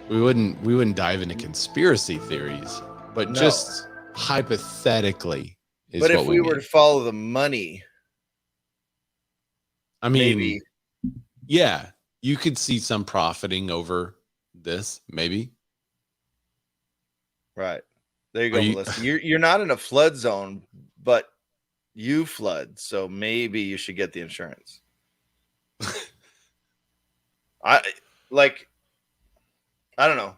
We wouldn't dive into conspiracy theories, but just hypothetically. But if we were to follow the money, I mean, maybe. Yeah, you could see some profiting over this, maybe. Right. There you go, Melissa. You're not in a flood zone, but you flood, so maybe you should get the insurance. I don't know.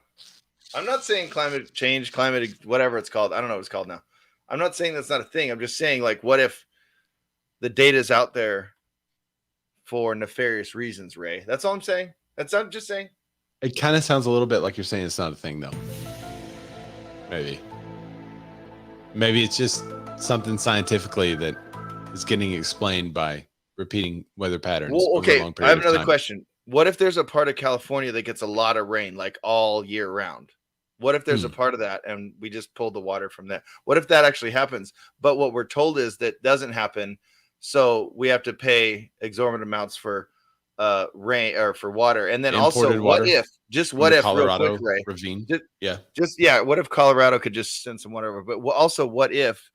I'm not saying climate change, whatever it's called. I don't know what it's called now. I'm not saying that's not a thing. I'm just saying, like, what if the data is out there for nefarious reasons, Ray? That's all I'm saying. I'm just saying. It kind of sounds a little bit like you're saying it's not a thing, though. Maybe it's just something scientifically that is getting explained by repeating weather patterns. Well, okay, I have another question. What if there's a part of California that gets a lot of rain, like all year round? What if there's a part of that and we just pulled the water from there? What if that actually happens? But what we're told is that doesn't happen. So we have to pay exorbitant amounts for rain or for water. And then imported also, what if Colorado real quick, Ray, ravine? What if Colorado could just send some water over? But also, what if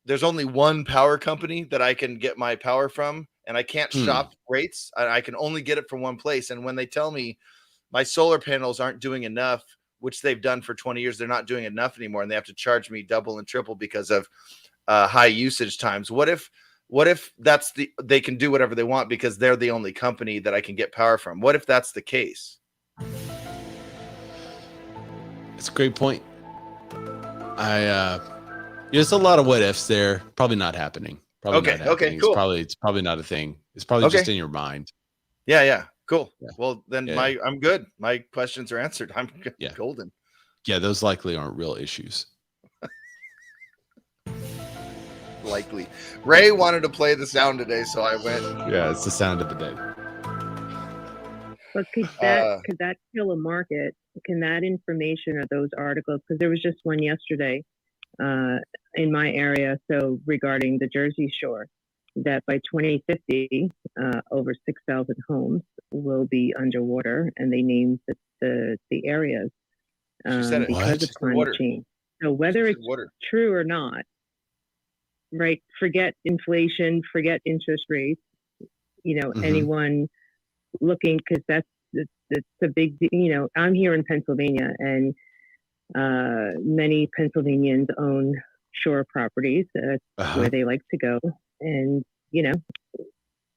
there's only one power company that I can get my power from, and I can't shop rates? I can only get it from one place. And when they tell me my solar panels aren't doing enough, which they've done for 20 years, they're not doing enough anymore, and they have to charge me double and triple because of high usage times. What if they can do whatever they want because they're the only company that I can get power from? What if that's the case? It's a great point. There's a lot of what ifs there. Probably not happening. Okay, cool. It's probably not a thing. It's probably just in your mind. Yeah. Cool. Yeah. Well, then Yeah. I'm good. My questions are answered. I'm Yeah. golden. Yeah, those likely aren't real issues. Likely. Ray wanted to play the sound today, so I went. Yeah, it's the sound of the day. But could that kill a market? Can that information or those articles? Because there was just one yesterday in my area, so regarding the Jersey Shore, that by 2050, over 6,000 homes will be underwater, and they named the areas because of climate change. So whether it's true or not, right? Forget inflation, forget interest rates. Anyone looking, because that's a big. I'm here in Pennsylvania, and many Pennsylvanians own shore properties. That's where they like to go. And,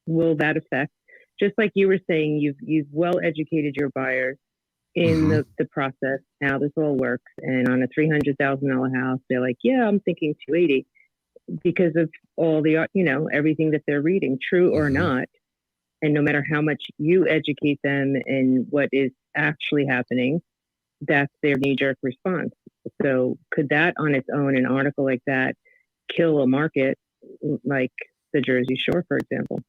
will that affect, just like you were saying, you've well educated your buyers in the process, how this all works. And on a $300,000 house, they're like, yeah, I'm thinking 280 because of all the, everything that they're reading, true or not. And no matter how much you educate them and what is actually happening, that's their knee-jerk response. So could that on its own, an article like that, kill a market like the Jersey Shore, for example?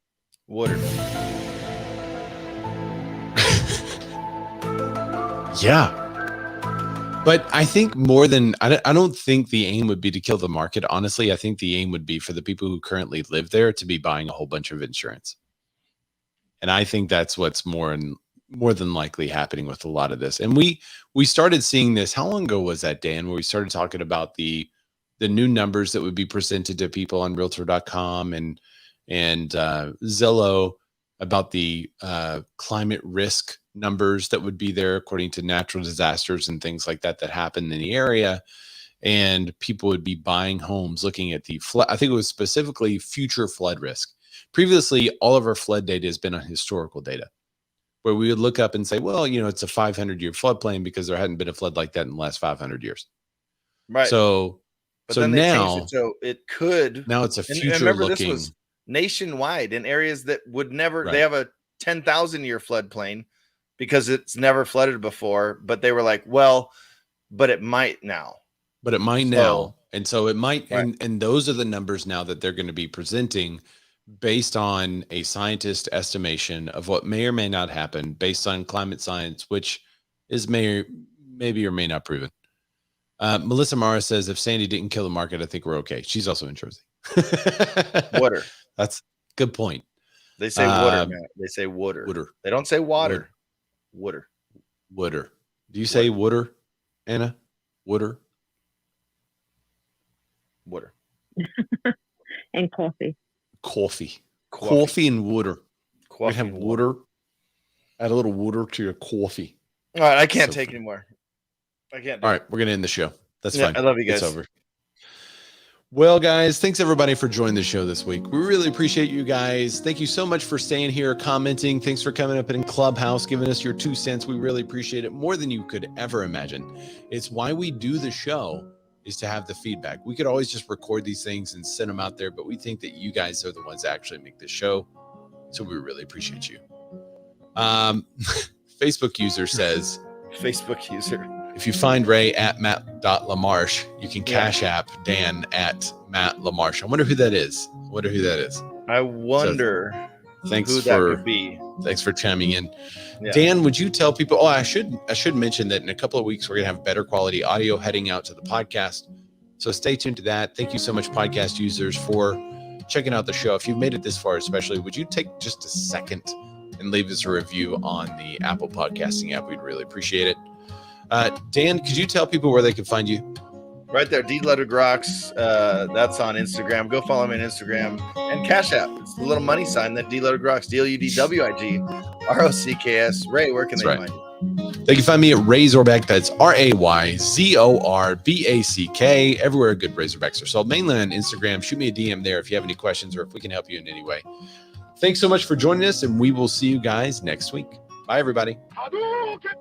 Would it? Yeah. But I think more than, I don't think the aim would be to kill the market. Honestly, I think the aim would be for the people who currently live there to be buying a whole bunch of insurance. And I think that's what's more than likely happening with a lot of this. And we started seeing this. How long ago was that, Dan, where we started talking about the new numbers that would be presented to people on realtor.com and Zillow about the climate risk numbers that would be there according to natural disasters and things like that happen in the area. And people would be buying homes looking at the flood. I think it was specifically future flood risk. Previously, all of our flood data has been on historical data, where we would look up and say, well, it's a 500-year floodplain because there hadn't been a flood like that in the last 500 years. Right. But then they now, changed it so it could. Now it's a future remember, looking. This was nationwide in areas that would never. Right. They have a 10,000-year floodplain because it's never flooded before. But they were like, well, but it might now. But it might now, and so it might. Right. And those are the numbers now that they're going to be presenting, based on a scientist estimation of what may or may not happen, based on climate science, which is maybe or may not proven. Melissa Mara says, if Sandy didn't kill the market, I think we're okay. She's also in Jersey. Water. That's a good point. They say water, Matt. They say water. They don't say water. Water. Do you say water, Anna? Water. And coffee. Coffee and water. We have water. Add a little water to your coffee. All right, I can't take anymore. I can't. All right, we're gonna end the show. That's fine. I love you guys. It's over. Well, guys, thanks everybody for joining the show this week. We really appreciate you guys. Thank you so much for staying here, commenting. Thanks for coming up in Clubhouse, giving us your 2 cents. We really appreciate it more than you could ever imagine. It's why we do the show, is to have the feedback. We could always just record these things and send them out there, but we think that you guys are the ones that actually make this show. So we really appreciate you. Facebook user says, if you find Ray at Matt.LaMarche, you can cash app Dan at Matt LaMarche. I wonder who that is. I wonder thanks that could be. Thanks for chiming in. Yeah. Dan, would you tell people, I should mention that in a couple of weeks, we're going to have better quality audio heading out to the podcast. So stay tuned to that. Thank you so much, podcast users, for checking out the show. If you've made it this far, especially, would you take just a second and leave us a review on the Apple podcasting app? We'd really appreciate it. Dan, could you tell people where they can find you? Right there, D-Lettered Rocks. That's on Instagram. Go follow me on Instagram. And Cash App. It's the little money sign, that D-Lettered Rocks. DLUDWIG ROCKS. Ray, where can they find you? They can find me at Razorback. That's RAYZORBACK. Everywhere good Razorbacks are sold. Mainly on Instagram. Shoot me a DM there if you have any questions or if we can help you in any way. Thanks so much for joining us, and we will see you guys next week. Bye, everybody. Hadouken!